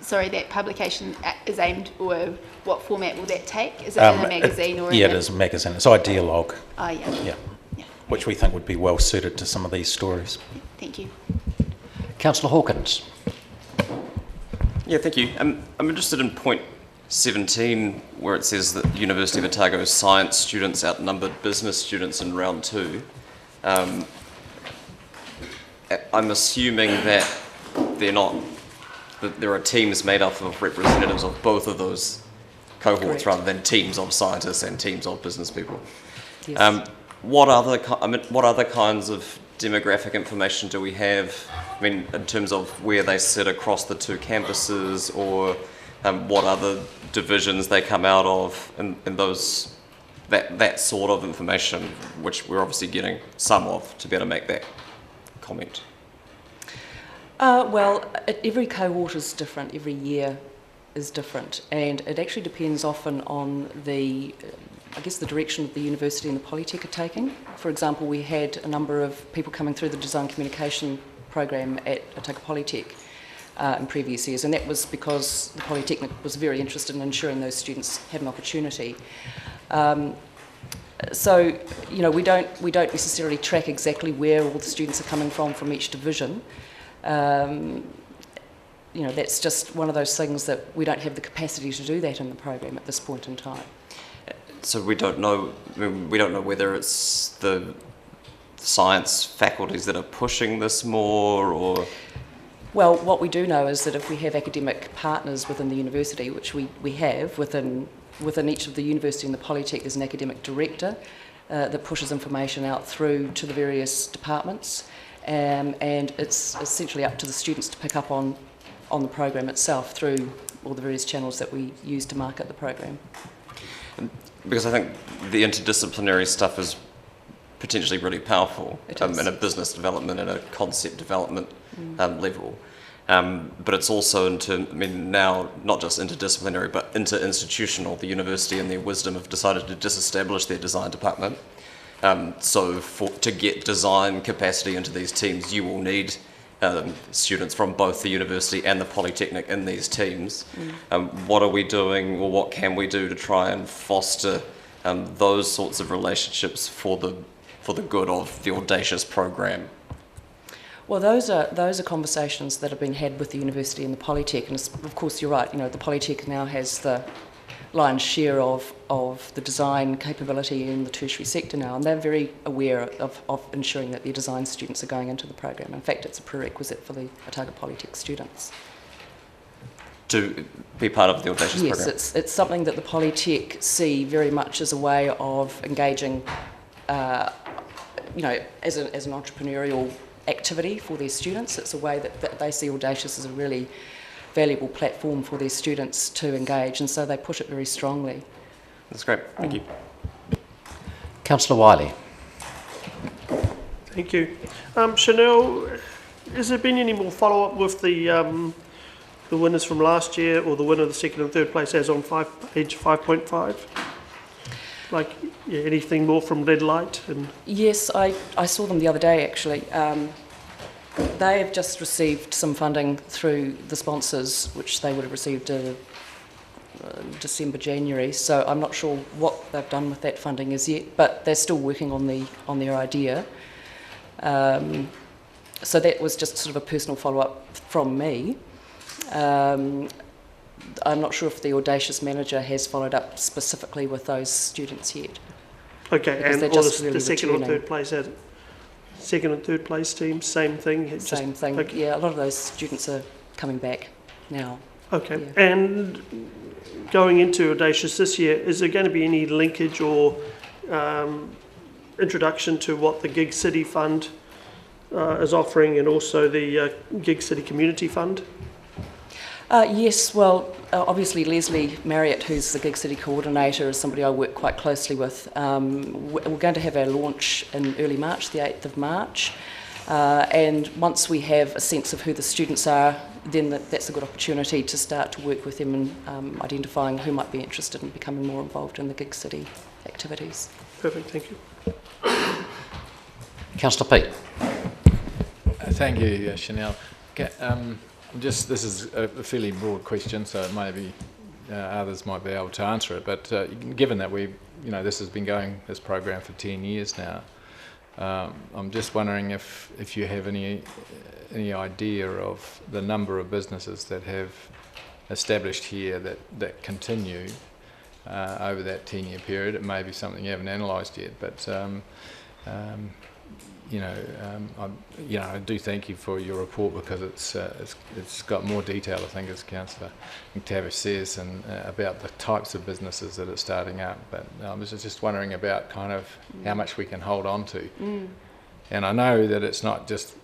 [SPEAKER 4] Sorry, that publication is aimed, or what format will that take? Is it in a magazine or?
[SPEAKER 2] It is a magazine. It's Idealogue.
[SPEAKER 4] Oh, yeah.
[SPEAKER 2] Yeah. Which we think would be well suited to some of these stories.
[SPEAKER 4] Thank you.
[SPEAKER 1] Councillor Hawkins.
[SPEAKER 5] Yeah, thank you. I'm interested in point 17, where it says that University of Otago science students outnumbered business students in round 2. I'm assuming that there are teams made up of representatives of both of those cohorts. Correct. Rather than teams of scientists and teams of business people. Yes. What other kinds of demographic information do we have? I mean, in terms of where they sit across the two campuses, or what other divisions they come out of, and those that sort of information, which we're obviously getting some of, to be able to make that comment.
[SPEAKER 7] Well, every cohort is different, every year is different, and it actually depends often on the direction of the university and the Polytech are taking. For example, we had a number of people coming through the design communication program at Otago Polytech in previous years, and that was because the Polytechnic was very interested in ensuring those students had an opportunity. So, we don't necessarily track exactly where all the students are coming from each division. That's just one of those things that we don't have the capacity to do that in the program at this point in time.
[SPEAKER 5] So we don't know whether it's the science faculties that are pushing this more, or...
[SPEAKER 7] Well, what we do know is that if we have academic partners within the university, which we have within each of the university and the Polytech, there's an academic director that pushes information out through to the various departments. And it's essentially up to the students to pick up on the program itself through all the various channels that we use to market the program.
[SPEAKER 5] Because I think the interdisciplinary stuff is potentially really powerful in a business development and a concept development level. But it's also now not just interdisciplinary, but inter-institutional. The university and their wisdom have decided to disestablish their design department. So to get design capacity into these teams, you will need students from both the university and the Polytechnic in these teams. What are we doing, or what can we do to try and foster those sorts of relationships for the good of the Audacious program?
[SPEAKER 7] Well, those are conversations that have been had with the university and the Polytech, and of course you're right. The Polytech now has the lion's share of the design capability in the tertiary sector now, and they're very aware of ensuring that their design students are going into the program. In fact, it's a prerequisite for the Otago Polytech students.
[SPEAKER 5] To be part of the Audacious program?
[SPEAKER 7] Yes, it's something that the Polytech see very much as a way of engaging, as an entrepreneurial activity for their students. It's a way that they see Audacious as a really valuable platform for their students to engage, and so they push it very strongly.
[SPEAKER 5] That's great. Thank you.
[SPEAKER 1] Councillor Wiley.
[SPEAKER 8] Thank you. Chanel, has there been any more follow-up with the winners from last year, or the winner of the second and third place as on page 5.5? Like, anything more from Lead Light?
[SPEAKER 7] Yes, I saw them the other day, actually. They have just received some funding through the sponsors, which they would have received December, January. So I'm not sure what they've done with that funding as yet, but they're still working on their idea. So that was just sort of a personal follow-up from me. I'm not sure if the Audacious manager has followed up specifically with those students yet.
[SPEAKER 8] Okay, and
[SPEAKER 7] the
[SPEAKER 8] second or third place had second and third place teams, same thing?
[SPEAKER 7] Same thing, okay. Yeah, a lot of those students are coming back now.
[SPEAKER 8] Okay,
[SPEAKER 7] yeah.
[SPEAKER 8] And going into Audacious this year, is there going to be any linkage or introduction to what the Gig City Fund is offering, and also the Gig City Community Fund?
[SPEAKER 7] Yes, well, obviously Leslie Marriott, who's the Gig City Coordinator, is somebody I work quite closely with. We're going to have our launch in early March, the 8th of March, and once we have a sense of who the students are, then that's a good opportunity to start to work with them in identifying who might be interested in becoming more involved in the Gig City activities.
[SPEAKER 8] Perfect, thank you.
[SPEAKER 1] Councillor Peat.
[SPEAKER 12] Thank you, Chanel. This is a fairly broad question, so maybe others might be able to answer it. But given that this has been going, this program, for 10 years now, I'm just wondering if you have any idea of the number of businesses that have established here that continue over that 10-year period. It may be something you haven't analysed yet, but I do thank you for your report, because it's got more detail, I think, as Councillor McTavish says, and about the types of businesses that are starting up. But I was just wondering about kind of how much we can hold on to. And I know that it's not just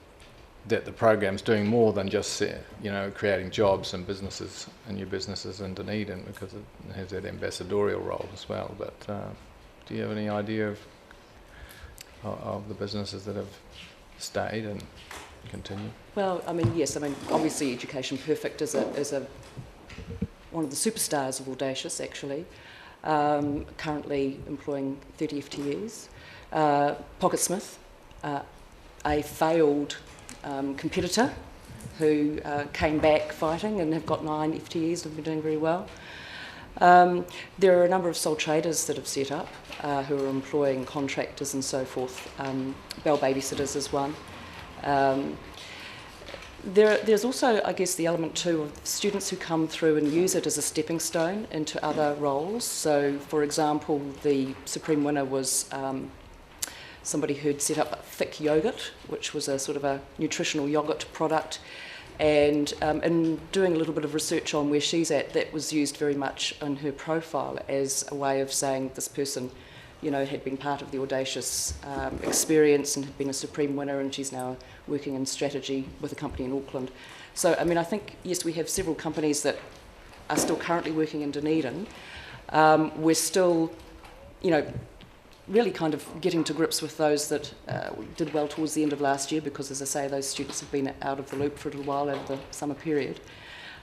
[SPEAKER 12] that the program's doing more than just creating jobs and businesses and new businesses in Dunedin, because it has that ambassadorial role as well. But do you have any idea of the businesses that have stayed and continue?
[SPEAKER 7] Well, yes. Obviously, Education Perfect is one of the superstars of Audacious, actually. Currently employing 30 FTEs. Pocketsmith, a failed competitor who came back fighting and have got 9 FTEs and have been doing very well. There are a number of sole traders that have set up who are employing contractors and so forth. Bell Babysitters is one. There's also, I guess, the element too of students who come through and use it as a stepping stone into other roles. So, for example, the Supreme winner was somebody who'd set up Thick Yoghurt, which was a sort of a nutritional yoghurt product. And in doing a little bit of research on where she's at, that was used very much in her profile as a way of saying this person, had been part of the Audacious experience and had been a Supreme winner, and she's now working in strategy with a company in Auckland. So, I think, yes, we have several companies that are still currently working in Dunedin. We're still,
[SPEAKER 10] really kind of getting to grips with those that did well towards the end of last year, because, as I say, those students have been out of the loop for a little while over the summer period.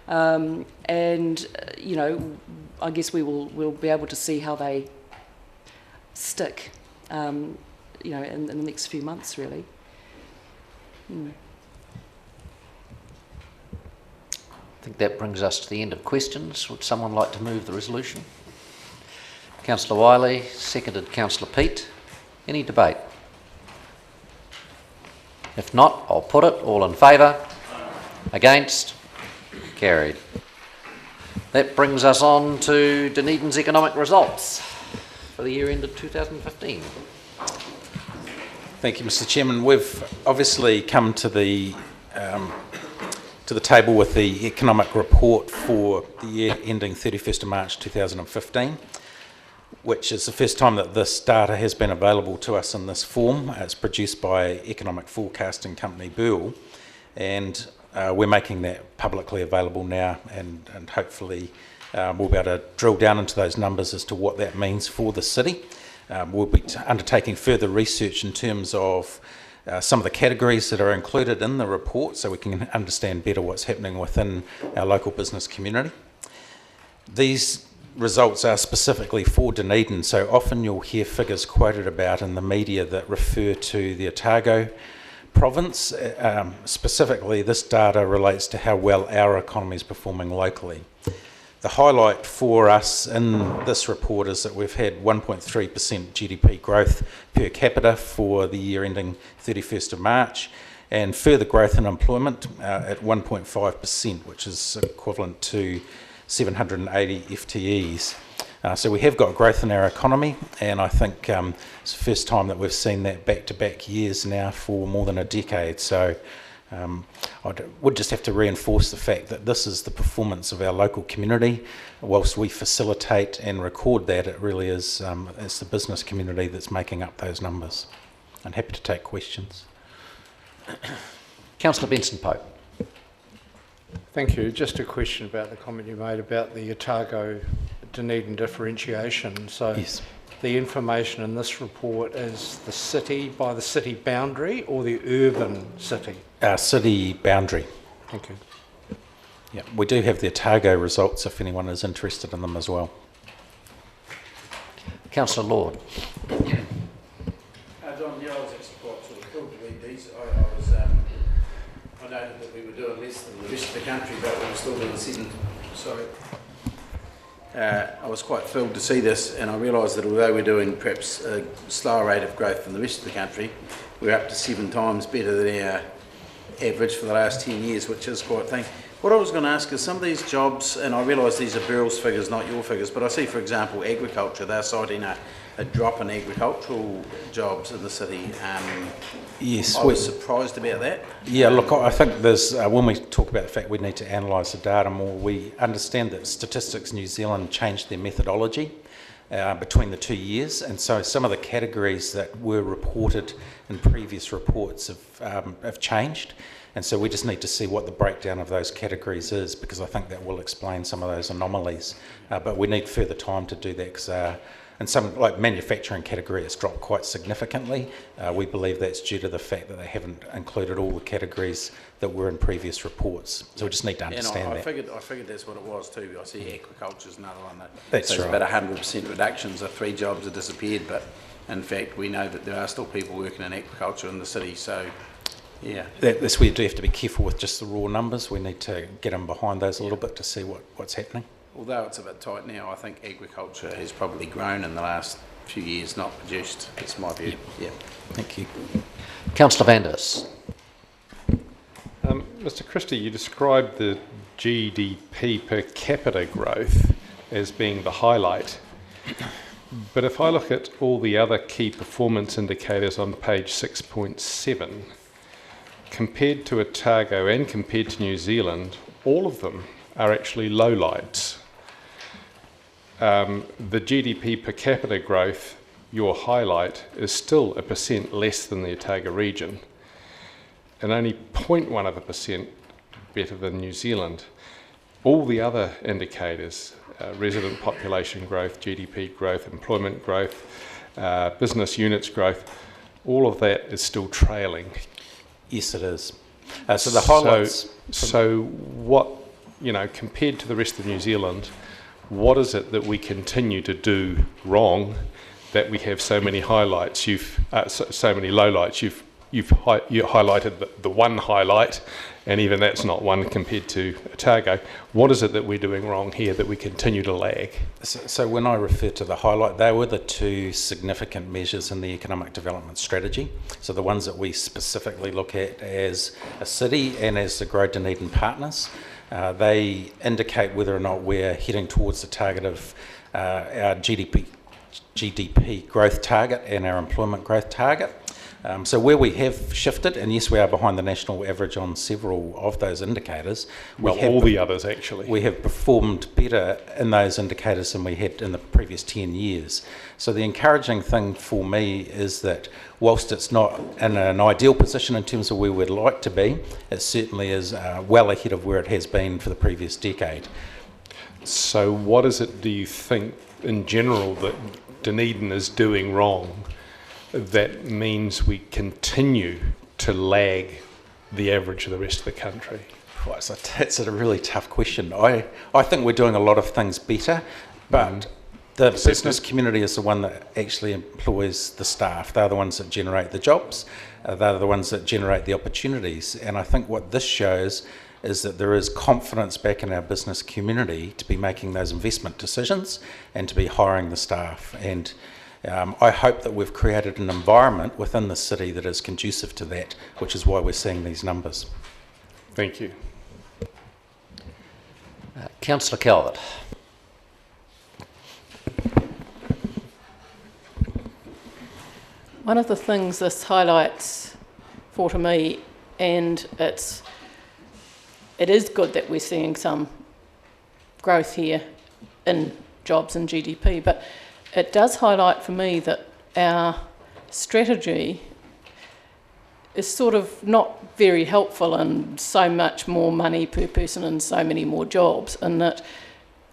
[SPEAKER 10] You know, I guess we'll be able to see how they stick, you know, in the next few months, really.
[SPEAKER 1] I think that brings us to the end of questions. Would someone like to move the resolution? Councillor Wiley, seconded Councillor Peat. Any debate? If not, I'll put it. All in favour? Against? Carried. That brings us on to Dunedin's economic results for the year ended 2015.
[SPEAKER 2] Thank you, Mr. Chairman. We've obviously come to the table with the economic report for the year ending 31st of March 2015, which is the first time that this data has been available to us in this form. It's produced by economic forecasting company Burl, and we're making that publicly available now, and hopefully we'll be able to drill down into those numbers as to what that means for the city. We'll be undertaking further research in terms of some of the categories that are included in the report, so we can understand better what's happening within our local business community. These results are specifically for Dunedin, so often you'll hear figures quoted about in the media that refer to the Otago province. Specifically, this data relates to how well our economy is performing locally. The highlight for us in this report is that we've had 1.3% GDP growth per capita for the year ending 31st of March, and further growth in employment at 1.5%, which is equivalent to 780 FTEs. So we have got growth in our economy, and I think it's the first time that we've seen that back-to-back years now for more than a decade. So I would just have to reinforce the fact that this is the performance of our local community. Whilst we facilitate and record that, it really is it's the business community that's making up those numbers. I'm happy to take questions.
[SPEAKER 1] Councillor Benson-Pope.
[SPEAKER 11] Thank you. Just a question about the comment you made about the Otago Dunedin differentiation. So
[SPEAKER 2] yes.
[SPEAKER 11] The information in this report is the city, by the city boundary, or the urban city?
[SPEAKER 2] City boundary.
[SPEAKER 11] Thank you.
[SPEAKER 2] Yeah, we do have the Otago results if anyone is interested in them as well.
[SPEAKER 1] Councillor Lord.
[SPEAKER 6] John, yeah, I was actually quite sort of thrilled to read these. I noted that we were doing less than the rest of the country, but we were still doing 7. Sorry. I was quite thrilled to see this, and I realised that although we're doing perhaps a slower rate of growth than the rest of the country, we're up to 7 times better than our average for the last 10 years, which is quite a thing. What I was going to ask is some of these jobs, and I realise these are Burl's figures, not your figures, but I see, for example, agriculture. They're citing a drop in agricultural jobs in the city.
[SPEAKER 2] Yes,
[SPEAKER 6] I was surprised about that.
[SPEAKER 2] Yeah, look, I think there's, when we talk about the fact we need to analyse the data more, we understand that Statistics New Zealand changed their methodology between the 2 years, and so some of the categories that were reported in previous reports have changed, and so we just need to see what the breakdown of those categories is, because I think that will explain some of those anomalies, but we need further time to do that, because in some, like manufacturing category, it's dropped quite significantly. We believe that's due to the fact that they haven't included all the categories that were in previous reports. So we just need to understand
[SPEAKER 6] I
[SPEAKER 2] that.
[SPEAKER 6] figured that's what it was too. I see agriculture's another one.
[SPEAKER 2] That's
[SPEAKER 6] so it's
[SPEAKER 2] right.
[SPEAKER 6] about 100% reductions. The 3 jobs have disappeared, but in fact we know that there are still people working in agriculture in the city. So yeah,
[SPEAKER 2] That's where you do have to be careful with just the raw numbers. We need to get them behind those a little bit to see what's happening.
[SPEAKER 6] Although it's a bit tight now, I think agriculture has probably grown in the last few years, not reduced. It's my view. Yeah.
[SPEAKER 2] Thank you.
[SPEAKER 1] Councillor Vanders.
[SPEAKER 9] Mr. Christie, you described the GDP per capita growth as being the highlight. But if I look at all the other key performance indicators on page 6.7, compared to Otago and compared to New Zealand, all of them are actually lowlights. The GDP per capita growth, your highlight, is still 1% less than the Otago region, and only 0.1% better than New Zealand. All the other indicators, resident population growth, GDP growth, employment growth, business units growth, all of that is still trailing.
[SPEAKER 2] Yes, it is. So the highlights...
[SPEAKER 9] So what, compared to the rest of New Zealand, what is it that we continue to do wrong that we have so many highlights? So many lowlights. You highlighted the one highlight, and even that's not one compared to Otago. What is it that we're doing wrong here that we continue to lag?
[SPEAKER 2] So when I refer to the highlight, they were the two significant measures in the economic development strategy. So the ones that we specifically look at as a city and as the Grow Dunedin partners. They indicate whether or not we're heading towards the target of our GDP growth target and our employment growth target. So where we have shifted, and yes, we are behind the national average on several of those indicators.
[SPEAKER 9] All the others, actually.
[SPEAKER 2] We have performed better in those indicators than we had in the previous 10 years. So the encouraging thing for me is that whilst it's not in an ideal position in terms of where we'd like to be, it certainly is well ahead of where it has been for the previous decade.
[SPEAKER 9] So what is it, do you think, in general, that Dunedin is doing wrong that means we continue to lag the average of the rest of the country?
[SPEAKER 2] Right, so that's a really tough question. I think we're doing a lot of things better, but the business community is the one that actually employs the staff. They're the ones that generate the jobs. They're the ones that generate the opportunities. And I think what this shows is that there is confidence back in our business community to be making those investment decisions and to be hiring the staff. And I hope that we've created an environment within the city that is conducive to that, which is why we're seeing these numbers.
[SPEAKER 9] Thank you.
[SPEAKER 1] Councillor Calvert.
[SPEAKER 7] One of the things this highlights to me, and it is good that we're seeing some growth here in jobs and GDP, but it does highlight for me that our strategy is sort of not very helpful in so much more money per person and so many more jobs, and that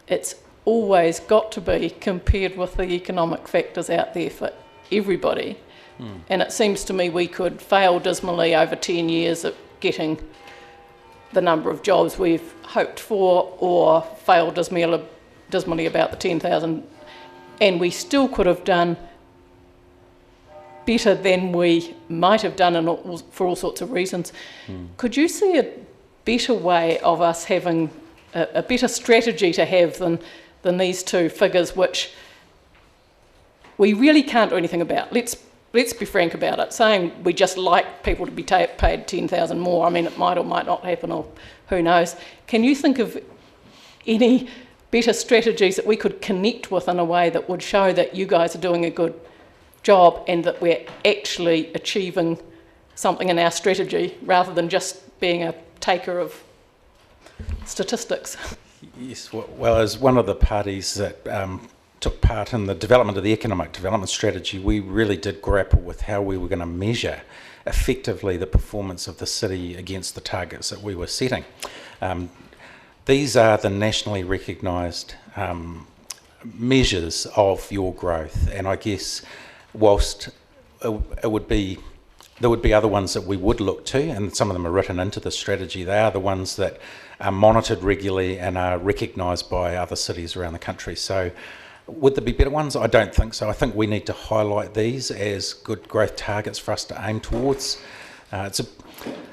[SPEAKER 7] it's always got to be compared with the economic factors out there for everybody. And it seems to me we could fail dismally over 10 years at getting the number of jobs we've hoped for, or fail dismally about the 10,000, and we still could have done better than we might have done for all sorts of reasons. Could you see a better way of us having a better strategy to have than these two figures, which we really can't do anything about? Let's be frank about it. Saying we just like people to be paid 10,000 more, I mean, it might or might not happen, or who knows. Can you think of any better strategies that we could connect with in a way that would show that you guys are doing a good job and that we're actually achieving something in our strategy rather than just being a taker of statistics?
[SPEAKER 2] Yes, well, as one of the parties that took part in the development of the economic development strategy, we really did grapple with how we were going to measure effectively the performance of the city against the targets that we were setting. These are the nationally recognised measures of your growth, and I guess whilst there would be other ones that we would look to, and some of them are written into the strategy, they are the ones that are monitored regularly and are recognised by other cities around the country. So would there be better ones? I don't think so. I think we need to highlight these as good growth targets for us to aim towards.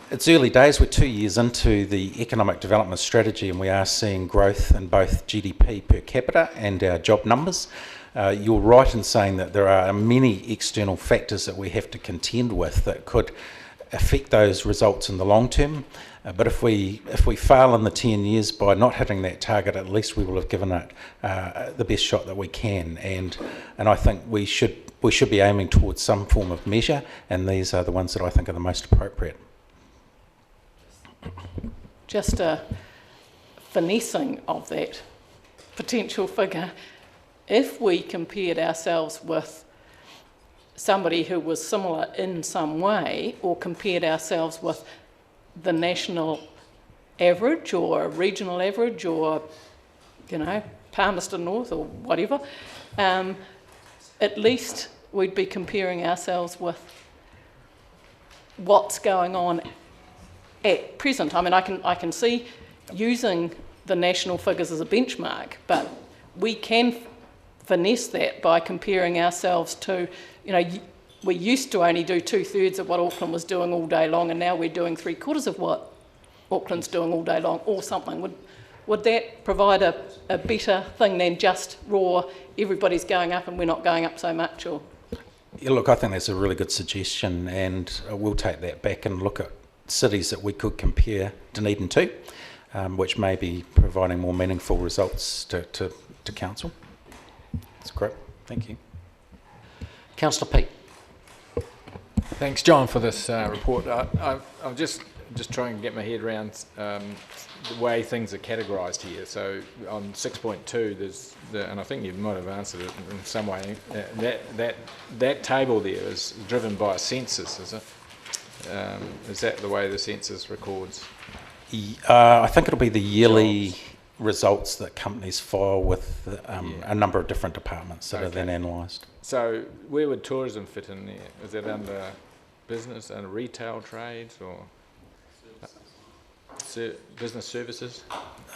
[SPEAKER 2] It's early days. We're 2 years into the economic development strategy, and we are seeing growth in both GDP per capita and our job numbers. You're right in saying that there are many external factors that we have to contend with that could affect those results in the long term. But if we fail in the 10 years by not hitting that target, at least we will have given it the best shot that we can. And I think we should be aiming towards some form of measure, and these are the ones that I think are the most appropriate.
[SPEAKER 7] Just a finessing of that potential figure. If we compared ourselves with somebody who was similar in some way, or compared ourselves with the national average or regional average, or, Palmerston North or whatever, at least we'd be comparing ourselves with what's going on at present. I mean, I can see using the national figures as a benchmark, but we can finesse that by comparing ourselves to, we used to only do 2/3 of what Auckland was doing all day long, and now we're doing 3/4 of what Auckland's doing all day long, or something. Would that provide a better thing than just raw, everybody's going up and we're not going up so much? Or
[SPEAKER 2] Yeah, look, I think that's a really good suggestion, and we'll take that back and look at cities that we could compare Dunedin to, which may be providing more meaningful results to council. That's great. Thank you.
[SPEAKER 1] Councillor Peake.
[SPEAKER 12] Thanks, John, for this report. I'm just trying to get my head around the way things are categorised here. So on 6.2, there's and I think you might have answered it in some way. That table there is driven by a census, is it? Is that the way the census records?
[SPEAKER 2] I think it'll be the yearly results that companies file with a number of different departments that are then analysed.
[SPEAKER 12] So where would tourism fit in there? Is that under business and retail trades or business services?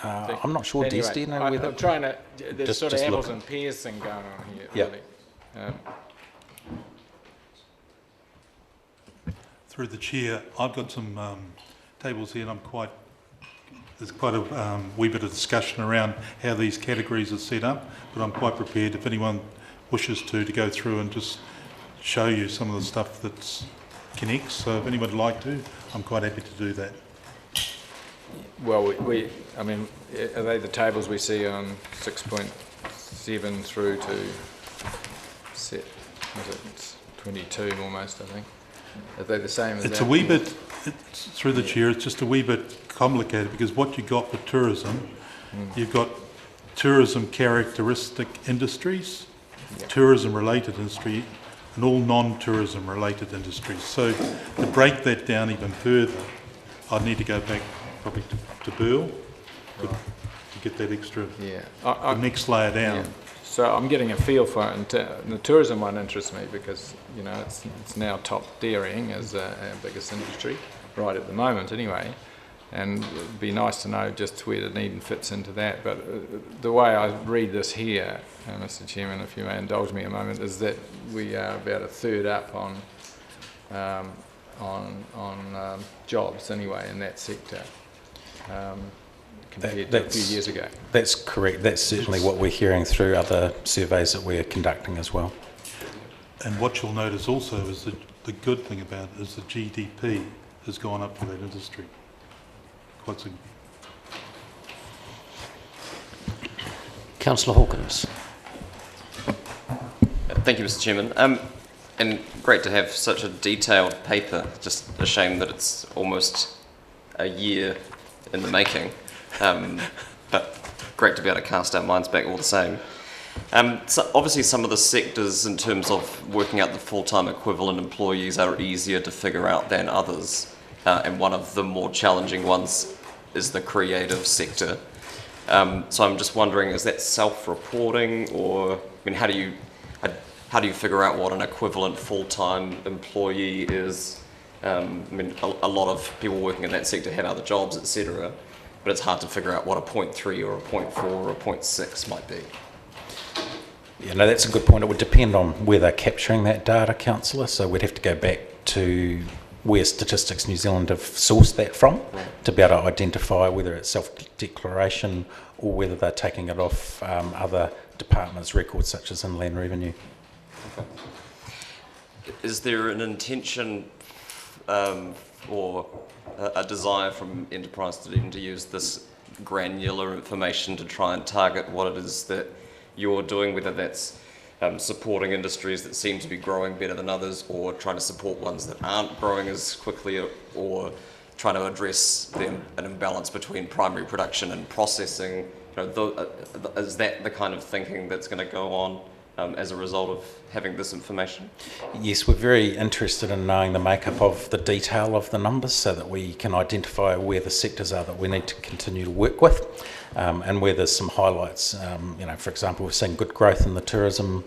[SPEAKER 2] I'm not sure.
[SPEAKER 12] Anyway,
[SPEAKER 2] do you know whether...
[SPEAKER 12] I'm trying to... There's
[SPEAKER 2] just
[SPEAKER 12] sort of apples
[SPEAKER 2] look.
[SPEAKER 12] and pears thing going on here,
[SPEAKER 2] Yeah.
[SPEAKER 12] really.
[SPEAKER 13] Through the chair, I've got some tables here, and there's quite a wee bit of discussion around how these categories are set up, but I'm quite prepared if anyone wishes to go through and just show you some of the stuff that connects. So if anyone would like to, I'm quite happy to do that.
[SPEAKER 12] Well, I mean, are they the tables we see on 6.7 through to 22 almost, I think? Are they the same as that?
[SPEAKER 13] It's a wee bit, through the chair, it's just a wee bit complicated, because what you got with tourism, you've got tourism characteristic industries, tourism related industry, and all non-tourism related industries. So to break that down even further, I'd need to go back probably to Burl to get that extra, the next layer down.
[SPEAKER 12] Yeah. So I'm getting a feel for it, and the tourism one interests me because it's now top dairying as our biggest industry right at the moment anyway, and it'd be nice to know just where Dunedin fits into that. But the way I read this here, Mr. Chairman, if you may indulge me a moment, is that we are about a third up on jobs anyway in that sector. Compared to a few years ago.
[SPEAKER 2] That's correct. That's certainly what we're hearing through other surveys that we're conducting as well.
[SPEAKER 13] And what you'll notice also is the good thing about it is the GDP has gone up for that industry. Quite significant.
[SPEAKER 1] Councillor Hawkins.
[SPEAKER 5] Thank you, Mr. Chairman. And great to have such a detailed paper. Just a shame that it's almost a year in the making. But great to be able to cast our minds back all the same. So obviously some of the sectors in terms of working out the full-time equivalent employees are easier to figure out than others. And one of the more challenging ones is the creative sector. So I'm just wondering, is that self-reporting, or how do you figure out what an equivalent full-time employee is? A lot of people working in that sector have other jobs, etc. But it's hard to figure out what a 0.3 or a 0.4 or a 0.6 might be.
[SPEAKER 2] Yeah, no, that's a good point. It would depend on where they're capturing that data, Councillor. So we'd have to go back to where Statistics New Zealand have sourced that from to be able to identify whether it's self-declaration or whether they're taking it off other departments' records, such as Inland Revenue.
[SPEAKER 5] Okay. Is there an intention or a desire from Enterprise Dunedin to use this granular information to try and target what it is that you're doing, whether that's supporting industries that seem to be growing better than others, or trying to support ones that aren't growing as quickly, or trying to address an imbalance between primary production and processing? Is that the kind of thinking that's going to go on as a result of having this information?
[SPEAKER 2] Yes, we're very interested in knowing the makeup of the detail of the numbers so that we can identify where the sectors are that we need to continue to work with, and where there's some highlights. For example, we've seen good growth in the tourism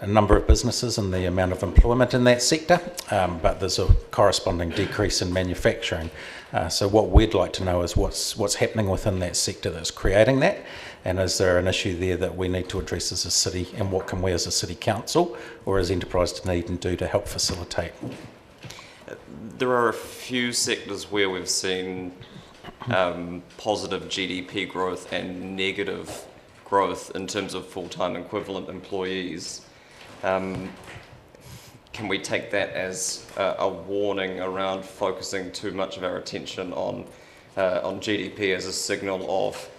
[SPEAKER 2] number of businesses and the amount of employment in that sector, but there's a corresponding decrease in manufacturing. So what we'd like to know is what's happening within that sector that's creating that, and is there an issue there that we need to address as a city, and what can we as a city council or as Enterprise Dunedin do to help facilitate?
[SPEAKER 5] There are a few sectors where we've seen positive GDP growth and negative growth in terms of full-time equivalent employees. Can we take that as a warning around focusing too much of our attention on GDP as a signal of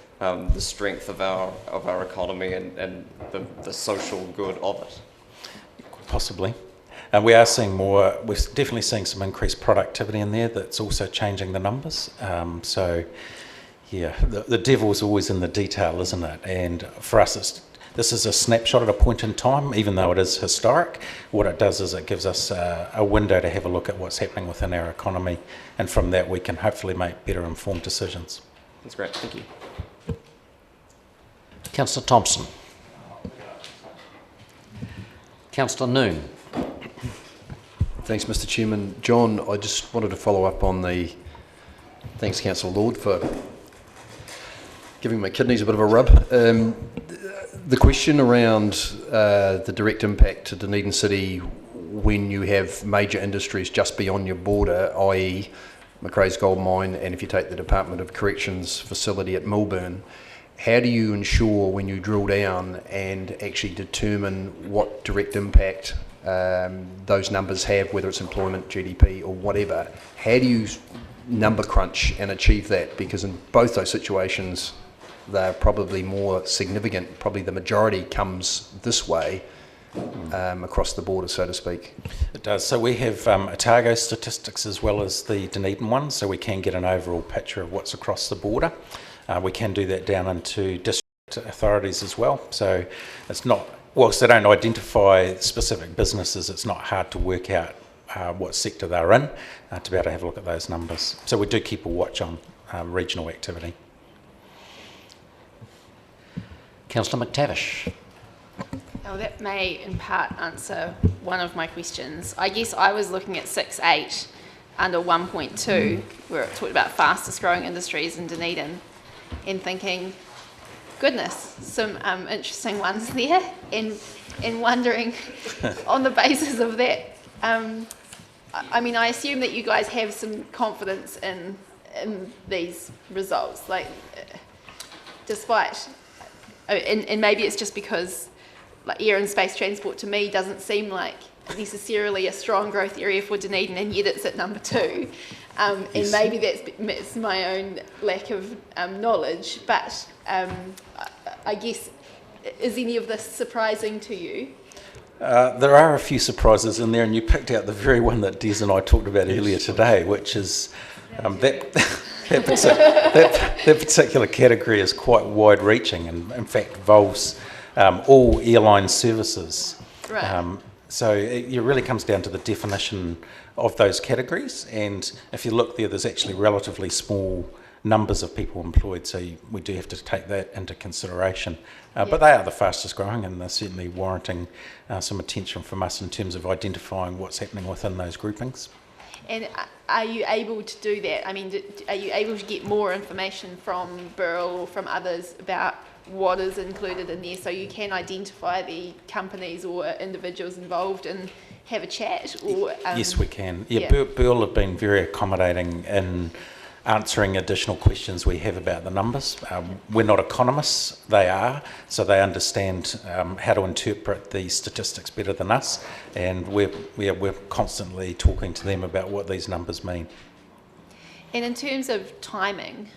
[SPEAKER 5] the strength of our economy and the social good of it?
[SPEAKER 2] Possibly. We are seeing more, we're definitely seeing some increased productivity in there that's also changing the numbers. So, yeah, the devil's always in the detail, isn't it? And for us, this is a snapshot at a point in time, even though it is historic. What it does is it gives us a window to have a look at what's happening within our economy, and from that we can hopefully make better informed decisions.
[SPEAKER 5] That's great, thank you.
[SPEAKER 1] Councillor Thompson. Councillor Noon.
[SPEAKER 14] Thanks, Mr. Chairman. John, I just wanted to follow up on thanks, Councillor Lord, for giving my kidneys a bit of a rub. The question around the direct impact to Dunedin City when you have major industries just beyond your border, i.e. Macrae's Gold Mine, and if you take the Department of Corrections facility at Millburn, how do you ensure when you drill down and actually determine what direct impact those numbers have, whether it's employment, GDP or whatever? How do you number crunch and achieve that? Because in both those situations, they're probably more significant. Probably the majority comes this way across the border, so to speak.
[SPEAKER 2] It does. So we have Otago statistics as well as the Dunedin ones, so we can get an overall picture of what's across the border. We can do that down into district authorities as well. So it's not, whilst they don't identify specific businesses, it's not hard to work out what sector they're in to be able to have a look at those numbers. So we do keep a watch on regional activity.
[SPEAKER 1] Councillor McTavish.
[SPEAKER 15] Oh, that may in part answer one of my questions. I guess I was looking at 6.8 under 1.2, where it talked about fastest growing industries in Dunedin, and thinking, goodness, some interesting ones there, and wondering on the basis of that, I mean, I assume that you guys have some confidence in these results, like, despite, and maybe it's just because like air and space transport to me doesn't seem like necessarily a strong growth area for Dunedin, and yet it's at number 2. And maybe that's my own lack of knowledge, but I guess, is any of this surprising to you?
[SPEAKER 2] There are a few surprises in there, and you picked out the very one that Des and I talked about earlier today, which is that particular category is quite wide-reaching, and in fact involves all airline services.
[SPEAKER 15] Right.
[SPEAKER 2] So it really comes down to the definition of those categories, and if you look there, there's actually relatively small numbers of people employed, so we do have to take that into consideration. But they are the fastest growing, and they're certainly warranting some attention from us in terms of identifying what's happening within those groupings.
[SPEAKER 15] And are you able to do that? I mean, are you able to get more information from Burrell or from others about what is included in there, so you can identify the companies or individuals involved and have a chat? Or
[SPEAKER 2] yes, we can. Burrell have been very accommodating in answering additional questions we have about the numbers. We're not economists, they are, so they understand how to interpret the statistics better than us, and we're constantly talking to them about what these numbers mean.
[SPEAKER 15] And in terms of timing,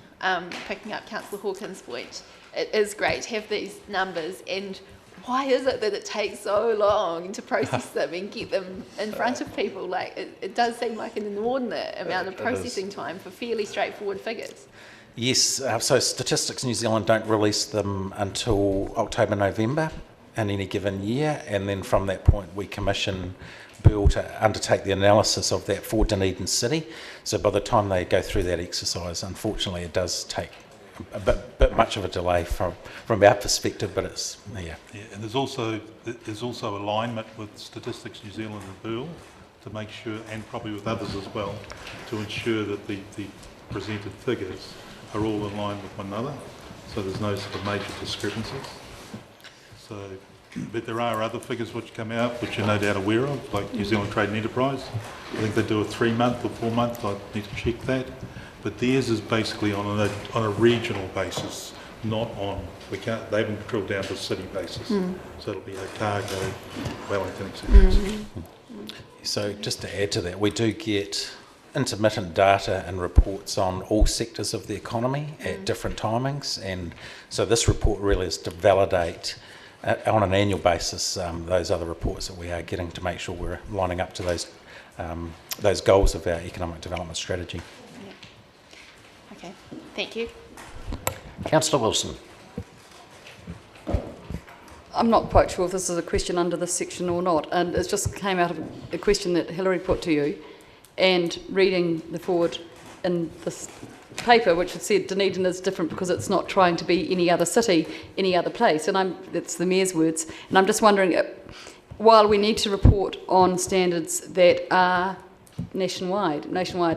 [SPEAKER 15] picking up Councillor Hawkins' point, it is great to have these numbers, and why is it that it takes so long to process them and get them in front of people? Like, it does seem like an inordinate amount of processing time for fairly straightforward figures.
[SPEAKER 2] Yes, so Statistics New Zealand don't release them until October, November in any given year, and then from that point we commission Burrell to undertake the analysis of that for Dunedin City. So by the time they go through that exercise, unfortunately it does take a bit much of a delay from our perspective, but it's, yeah.
[SPEAKER 13] Yeah, and there's also alignment with Statistics New Zealand and Burl to make sure, and probably with others as well, to ensure that the presented figures are all in line with one another, so there's no sort of major discrepancies. So, but there are other figures which come out, which you're no doubt aware of, like New Zealand Trade and Enterprise. I think they do a 3-month or 4-month, I need to check that. But theirs is basically on a regional basis, not on, they haven't drilled down to a city basis. So it'll be Otago, Wellington, etc.
[SPEAKER 2] So just to add to that, we do get intermittent data and reports on all sectors of the economy at different timings, and so this report really is to validate on an annual basis those other reports that we are getting to make sure we're lining up to those goals of our economic development strategy.
[SPEAKER 15] Okay, thank you.
[SPEAKER 1] Councillor Wilson.
[SPEAKER 10] I'm not quite sure if this is a question under this section or not, and it just came out of a question that Hilary put to you, and reading the forward in this paper, which had said Dunedin is different because it's not trying to be any other city, any other place, and it's the Mayor's words, and I'm just wondering, while we need to report on standards that are nationwide,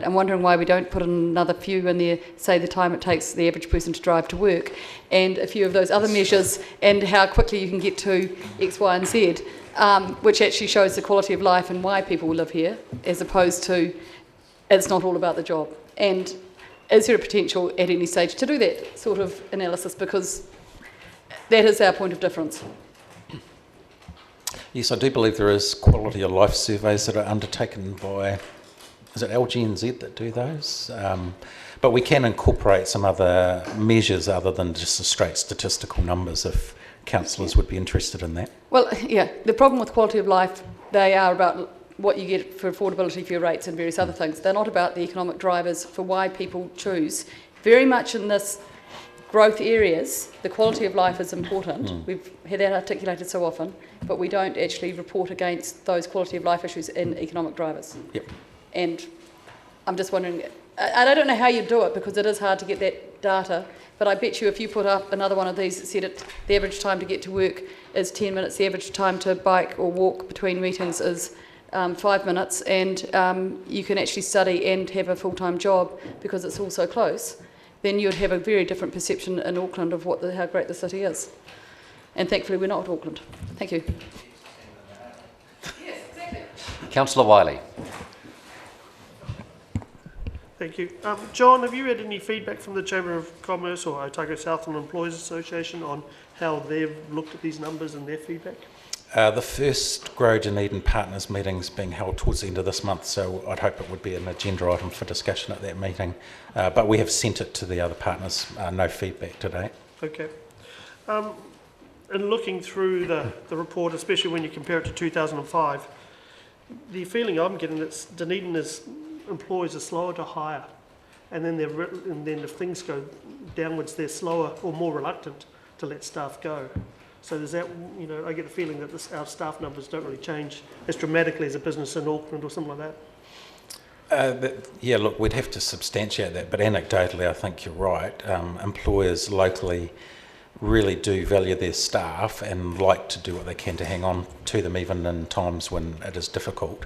[SPEAKER 10] I'm wondering why we don't put another few in there, say the time it takes the average person to drive to work, and a few of those other measures, and how quickly you can get to X, Y and Z, which actually shows the quality of life and why people live here, as opposed to it's not all about the job. And is there a potential at any stage to do that sort of analysis, because that is our point of difference?
[SPEAKER 2] Yes, I do believe there is quality of life surveys that are undertaken by, is it LGNZ that do those? But we can incorporate some other measures other than just the straight statistical numbers if councillors would be interested in that.
[SPEAKER 10] Well, yeah, the problem with quality of life, they are about what you get for affordability for your rates and various other things. They're not about the economic drivers for why people choose. Very much in this growth areas, the quality of life is important. We've had that articulated so often, but we don't actually report against those quality of life issues in economic drivers.
[SPEAKER 2] Yep.
[SPEAKER 10] And I'm just wondering, and I don't know how you do it because it is hard to get that data, but I bet you if you put up another one of these that said the average time to get to work is 10 minutes, the average time to bike or walk between meetings is 5 minutes, and you can actually study and have a full-time job because it's all so close, then you'd have a very different perception in Auckland of how great the city is. And thankfully we're not Auckland. Thank you. Yes, exactly.
[SPEAKER 1] Councillor Wiley.
[SPEAKER 8] Thank you. John, have you had any feedback from the Chamber of Commerce or Otago Southland Employers Association on how they've looked at these numbers and their feedback?
[SPEAKER 2] The first Grow Dunedin Partners meeting is being held towards the end of this month, so I'd hope it would be an agenda item for discussion at that meeting. But we have sent it to the other partners, no feedback to date.
[SPEAKER 8] Okay. And looking through the report, especially when you compare it to 2005, the feeling I'm getting that Dunedin employees are slower to hire, and then if things go downwards, they're slower or more reluctant to let staff go. So there's that, I get the feeling that our staff numbers don't really change as dramatically as a business in Auckland or something like that.
[SPEAKER 2] Yeah, look, we'd have to substantiate that, but anecdotally I think you're right. Employers locally really do value their staff and like to do what they can to hang on to them even in times when it is difficult.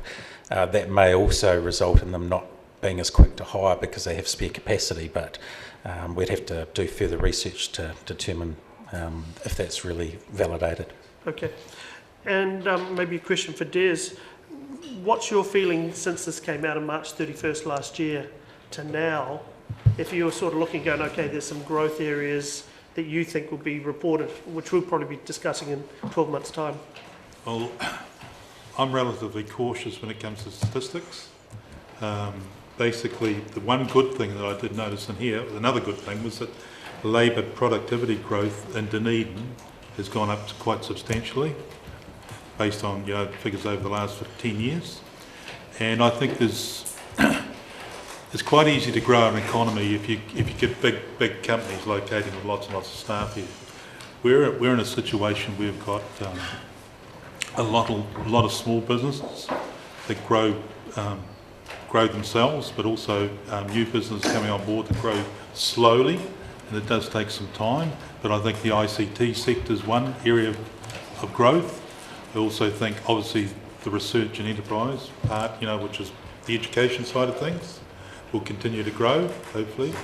[SPEAKER 2] That may also result in them not being as quick to hire because they have spare capacity, but we'd have to do further research to determine if that's really validated.
[SPEAKER 8] Okay. And maybe a question for Des. What's your feeling since this came out on March 31st last year to now, if you're sort of looking going, okay, there's some growth areas that you think will be reported, which we'll probably be discussing in 12 months' time?
[SPEAKER 13] Well, I'm relatively cautious when it comes to statistics. Basically, the one good thing that I did notice in here, another good thing, was that labour productivity growth in Dunedin has gone up quite substantially based on figures over the last 15 years. And I think it's quite easy to grow an economy if you get big companies located with lots and lots of staff here. We're in a situation where we've got a lot of small businesses that grow themselves, but also new businesses coming on board that grow slowly. and it does take some time, but I think the ICT sector is one area of growth. I also think, obviously, the research and enterprise part, which is the education side of things, will continue to grow, hopefully.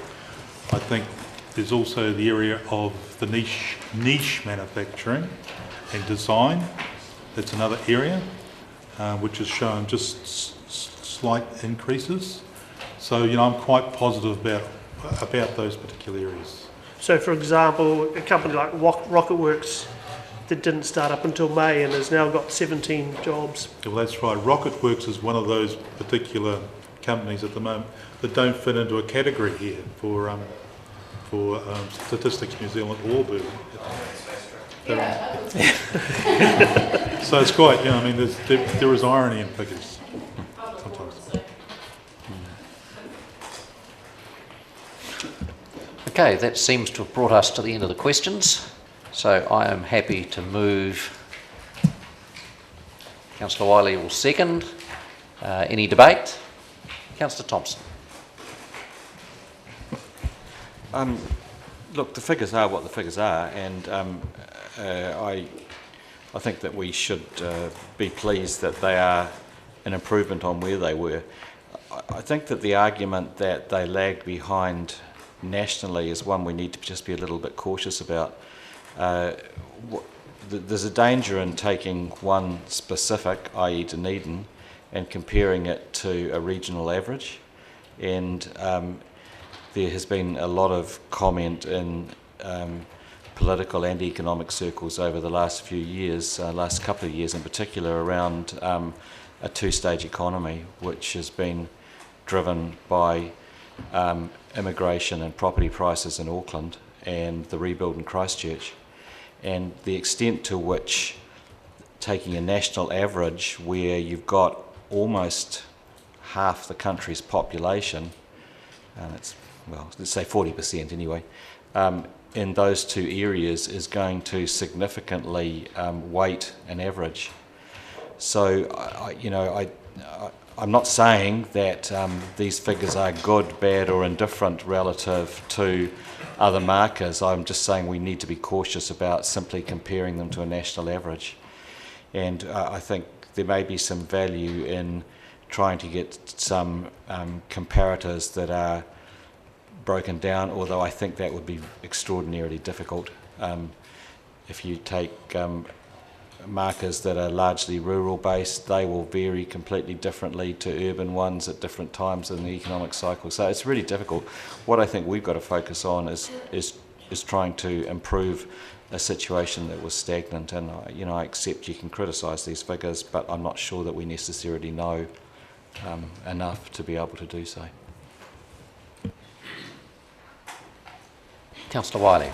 [SPEAKER 13] I think there's also the area of the niche manufacturing and design. That's another area which has shown just slight increases. So, I'm quite positive about those particular areas.
[SPEAKER 8] So, for example, a company like Rocketworks that didn't start up until May and has now got 17 jobs.
[SPEAKER 13] Well, that's right. Rocketworks is one of those particular companies at the moment that don't fit into a category here for Statistics New Zealand or Boo. So it's quite, there is irony in figures sometimes.
[SPEAKER 1] Okay, that seems to have brought us to the end of the questions. So I am happy to move. Councillor Wiley will second. Any debate? Councillor Thompson.
[SPEAKER 9] Look, the figures are what the figures are, and I think that we should be pleased that they are an improvement on where they were. I think that the argument that they lagged behind nationally is one we need to just be a little bit cautious about. There's a danger in taking one specific, i.e. Dunedin, and comparing it to a regional average. And there has been a lot of comment in political and economic circles over the last few years, last couple of years in particular, around a two-stage economy, which has been driven by immigration and property prices in Auckland and the rebuild in Christchurch. And the extent to which taking a national average where you've got almost half the country's population, and it's, well, let's say 40% anyway, in those two areas is going to significantly weight an average. So, I'm not saying that these figures are good, bad or indifferent relative to other markers. I'm just saying we need to be cautious about simply comparing them to a national average. And I think there may be some value in trying to get some comparators that are broken down, although I think that would be extraordinarily difficult. If you take markers that are largely rural based, they will vary completely differently to urban ones at different times in the economic cycle. So it's really difficult. What I think we've got to focus on is trying to improve a situation that was stagnant. And I accept you can criticise these figures, but I'm not sure that we necessarily know enough to be able to do so.
[SPEAKER 1] Councillor Wiley.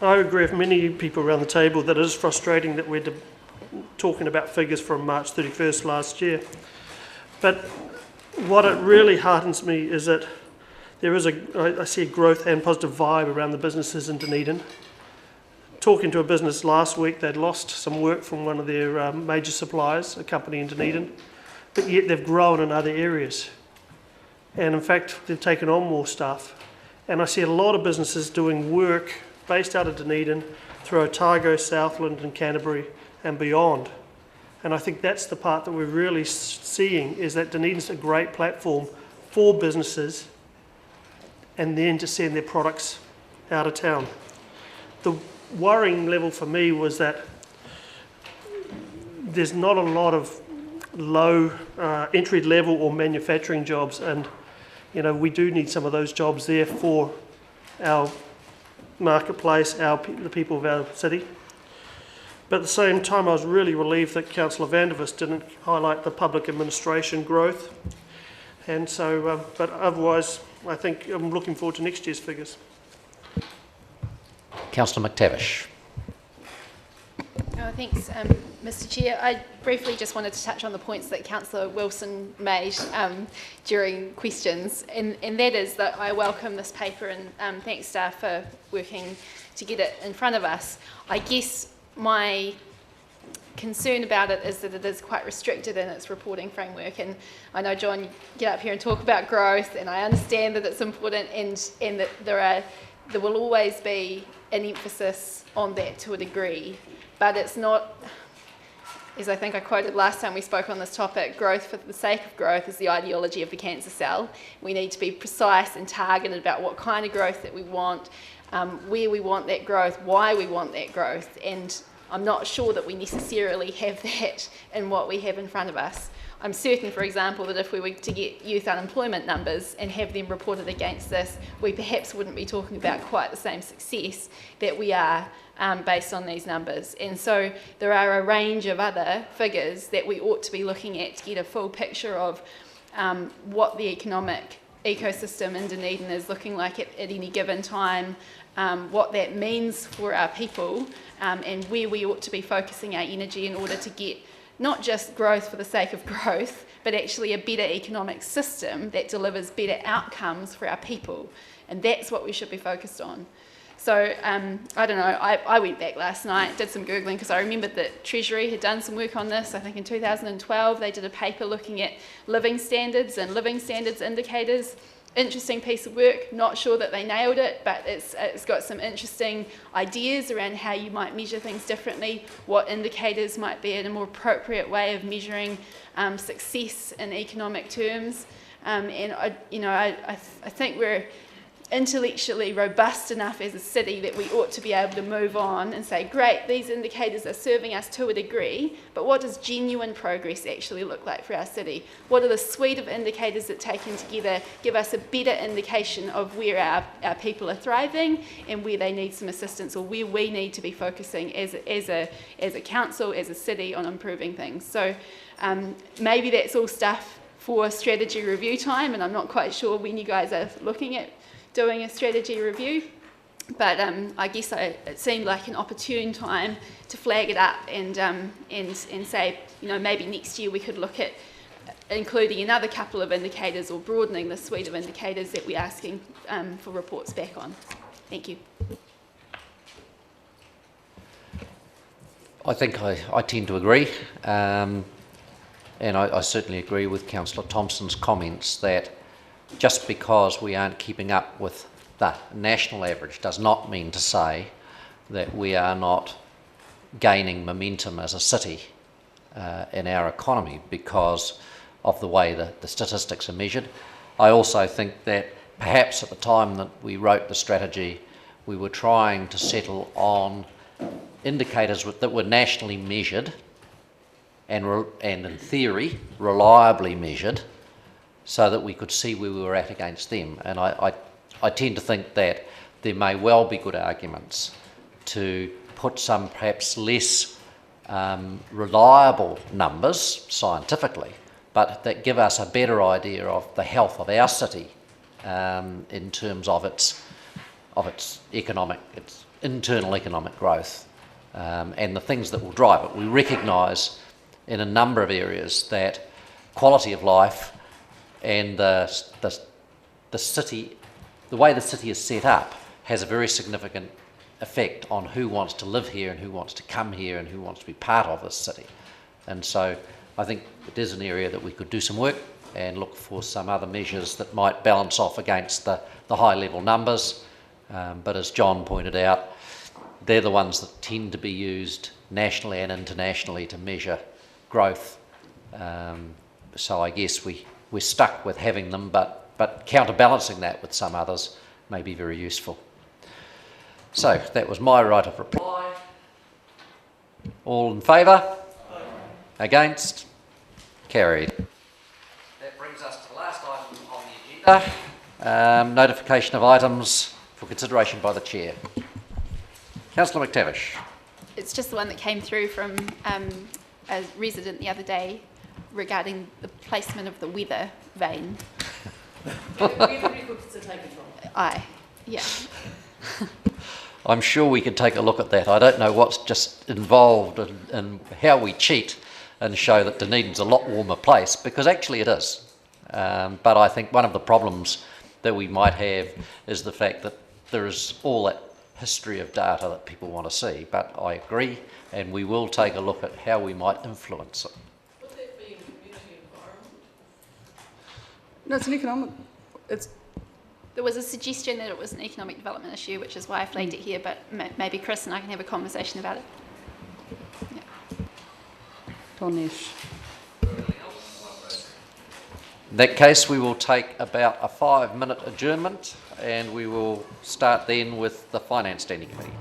[SPEAKER 8] I agree with many people around the table that it is frustrating that we're talking about figures from March 31st last year. But what it really heartens me is that there is I see a growth and positive vibe around the businesses in Dunedin. Talking to a business last week, they'd lost some work from one of their major suppliers, a company in Dunedin, but yet they've grown in other areas. And in fact, they've taken on more staff. And I see a lot of businesses doing work based out of Dunedin through Otago, Southland and Canterbury and beyond. And I think that's the part that we're really seeing, is that Dunedin's a great platform for businesses and then to send their products out of town. The worrying level for me was that there's not a lot of low entry level or manufacturing jobs, and we do need some of those jobs there for our marketplace, the people of our city. But at the same time, I was really relieved that Councillor Vandervis didn't highlight the public administration growth. And so, but otherwise, I think I'm looking forward to next year's figures.
[SPEAKER 1] Councillor McTavish.
[SPEAKER 4] Oh, thanks, Mr. Chair. I briefly just wanted to touch on the points that Councillor Wilson made during questions, and that is that I welcome this paper and thanks staff for working to get it in front of us. I guess my concern about it is that it is quite restricted in its reporting framework. And I know, John, you get up here and talk about growth, and I understand that it's important, and that there will always be an emphasis on that to a degree, but it's not, as I think I quoted last time we spoke on this topic, growth for the sake of growth is the ideology of the cancer cell. We need to be precise and targeted about what kind of growth that we want, where we want that growth, why we want that growth, and I'm not sure that we necessarily have that in what we have in front of us. I'm certain, for example, that if we were to get youth unemployment numbers and have them reported against this, we perhaps wouldn't be talking about quite the same success that we are based on these numbers. And so there are a range of other figures that we ought to be looking at to get a full picture of what the economic ecosystem in Dunedin is looking like at any given time, what that means for our people, and where we ought to be focusing our energy in order to get not just growth for the sake of growth, but actually a better economic system that delivers better outcomes for our people. And that's what we should be focused on. So, I don't know, I went back last night, did some Googling, because I remembered that Treasury had done some work on this. I think in 2012 they did a paper looking at living standards and living standards indicators. Interesting piece of work, not sure that they nailed it, but it's got some interesting ideas around how you might measure things differently, what indicators might be a more appropriate way of measuring success in economic terms. And I think we're intellectually robust enough as a city that we ought to be able to move on and say, great, these indicators are serving us to a degree, but what does genuine progress actually look like for our city? What are the suite of indicators that taken together give us a better indication of where our people are thriving and where they need some assistance, or where we need to be focusing as a council, as a city, on improving things. So maybe that's all stuff for strategy review time, and I'm not quite sure when you guys are looking at doing a strategy review, but I guess it seemed like an opportune time to flag it up and say, maybe next year we could look at including another couple of indicators, or broadening the suite of indicators that we're asking for reports back on. Thank you.
[SPEAKER 1] I think I tend to agree, and I certainly agree with Councillor Thompson's comments that just because we aren't keeping up with the national average does not mean to say that we are not gaining momentum as a city in our economy because of the way the statistics are measured. I also think that perhaps at the time that we wrote the strategy, we were trying to settle on indicators that were nationally measured and in theory reliably measured, so that we could see where we were at against them. And I tend to think that there may well be good arguments to put some perhaps less reliable numbers scientifically, but that give us a better idea of the health of our city in terms of its internal economic growth and the things that will drive it. We recognise in a number of areas that quality of life and the city, the way the city is set up, has a very significant effect on who wants to live here and who wants to come here and who wants to be part of this city. And so I think it is an area that we could do some work and look for some other measures that might balance off against the high level numbers. But as John pointed out, they're the ones that tend to be used nationally and internationally to measure growth. So I guess we're stuck with having them, but counterbalancing that with some others may be very useful. So that was my right of reply. All in favour? Against? Carried. That brings us to the last item on the agenda, notification of items for consideration by the Chair. Councillor McTavish.
[SPEAKER 4] It's just the one that came through from a resident the other day regarding the placement of the weather vane. Aye, yeah.
[SPEAKER 1] I'm sure we could take a look at that. I don't know what's just involved in how we cheat and show that Dunedin's a lot warmer place, because actually it is. But I think one of the problems that we might have is the fact that there is all that history of data that people want to see, but I agree, and we will take a look at how we might influence it.
[SPEAKER 10] Would that be in community environment? No, it's an economic, it's
[SPEAKER 4] There was a suggestion that it was an economic development issue, which is why I flagged it here, but maybe Chris and I can have a conversation about it.
[SPEAKER 10] Tonesh.
[SPEAKER 1] In that case, we will take about a 5-minute adjournment, and we will start then with the Finance Standing Committee.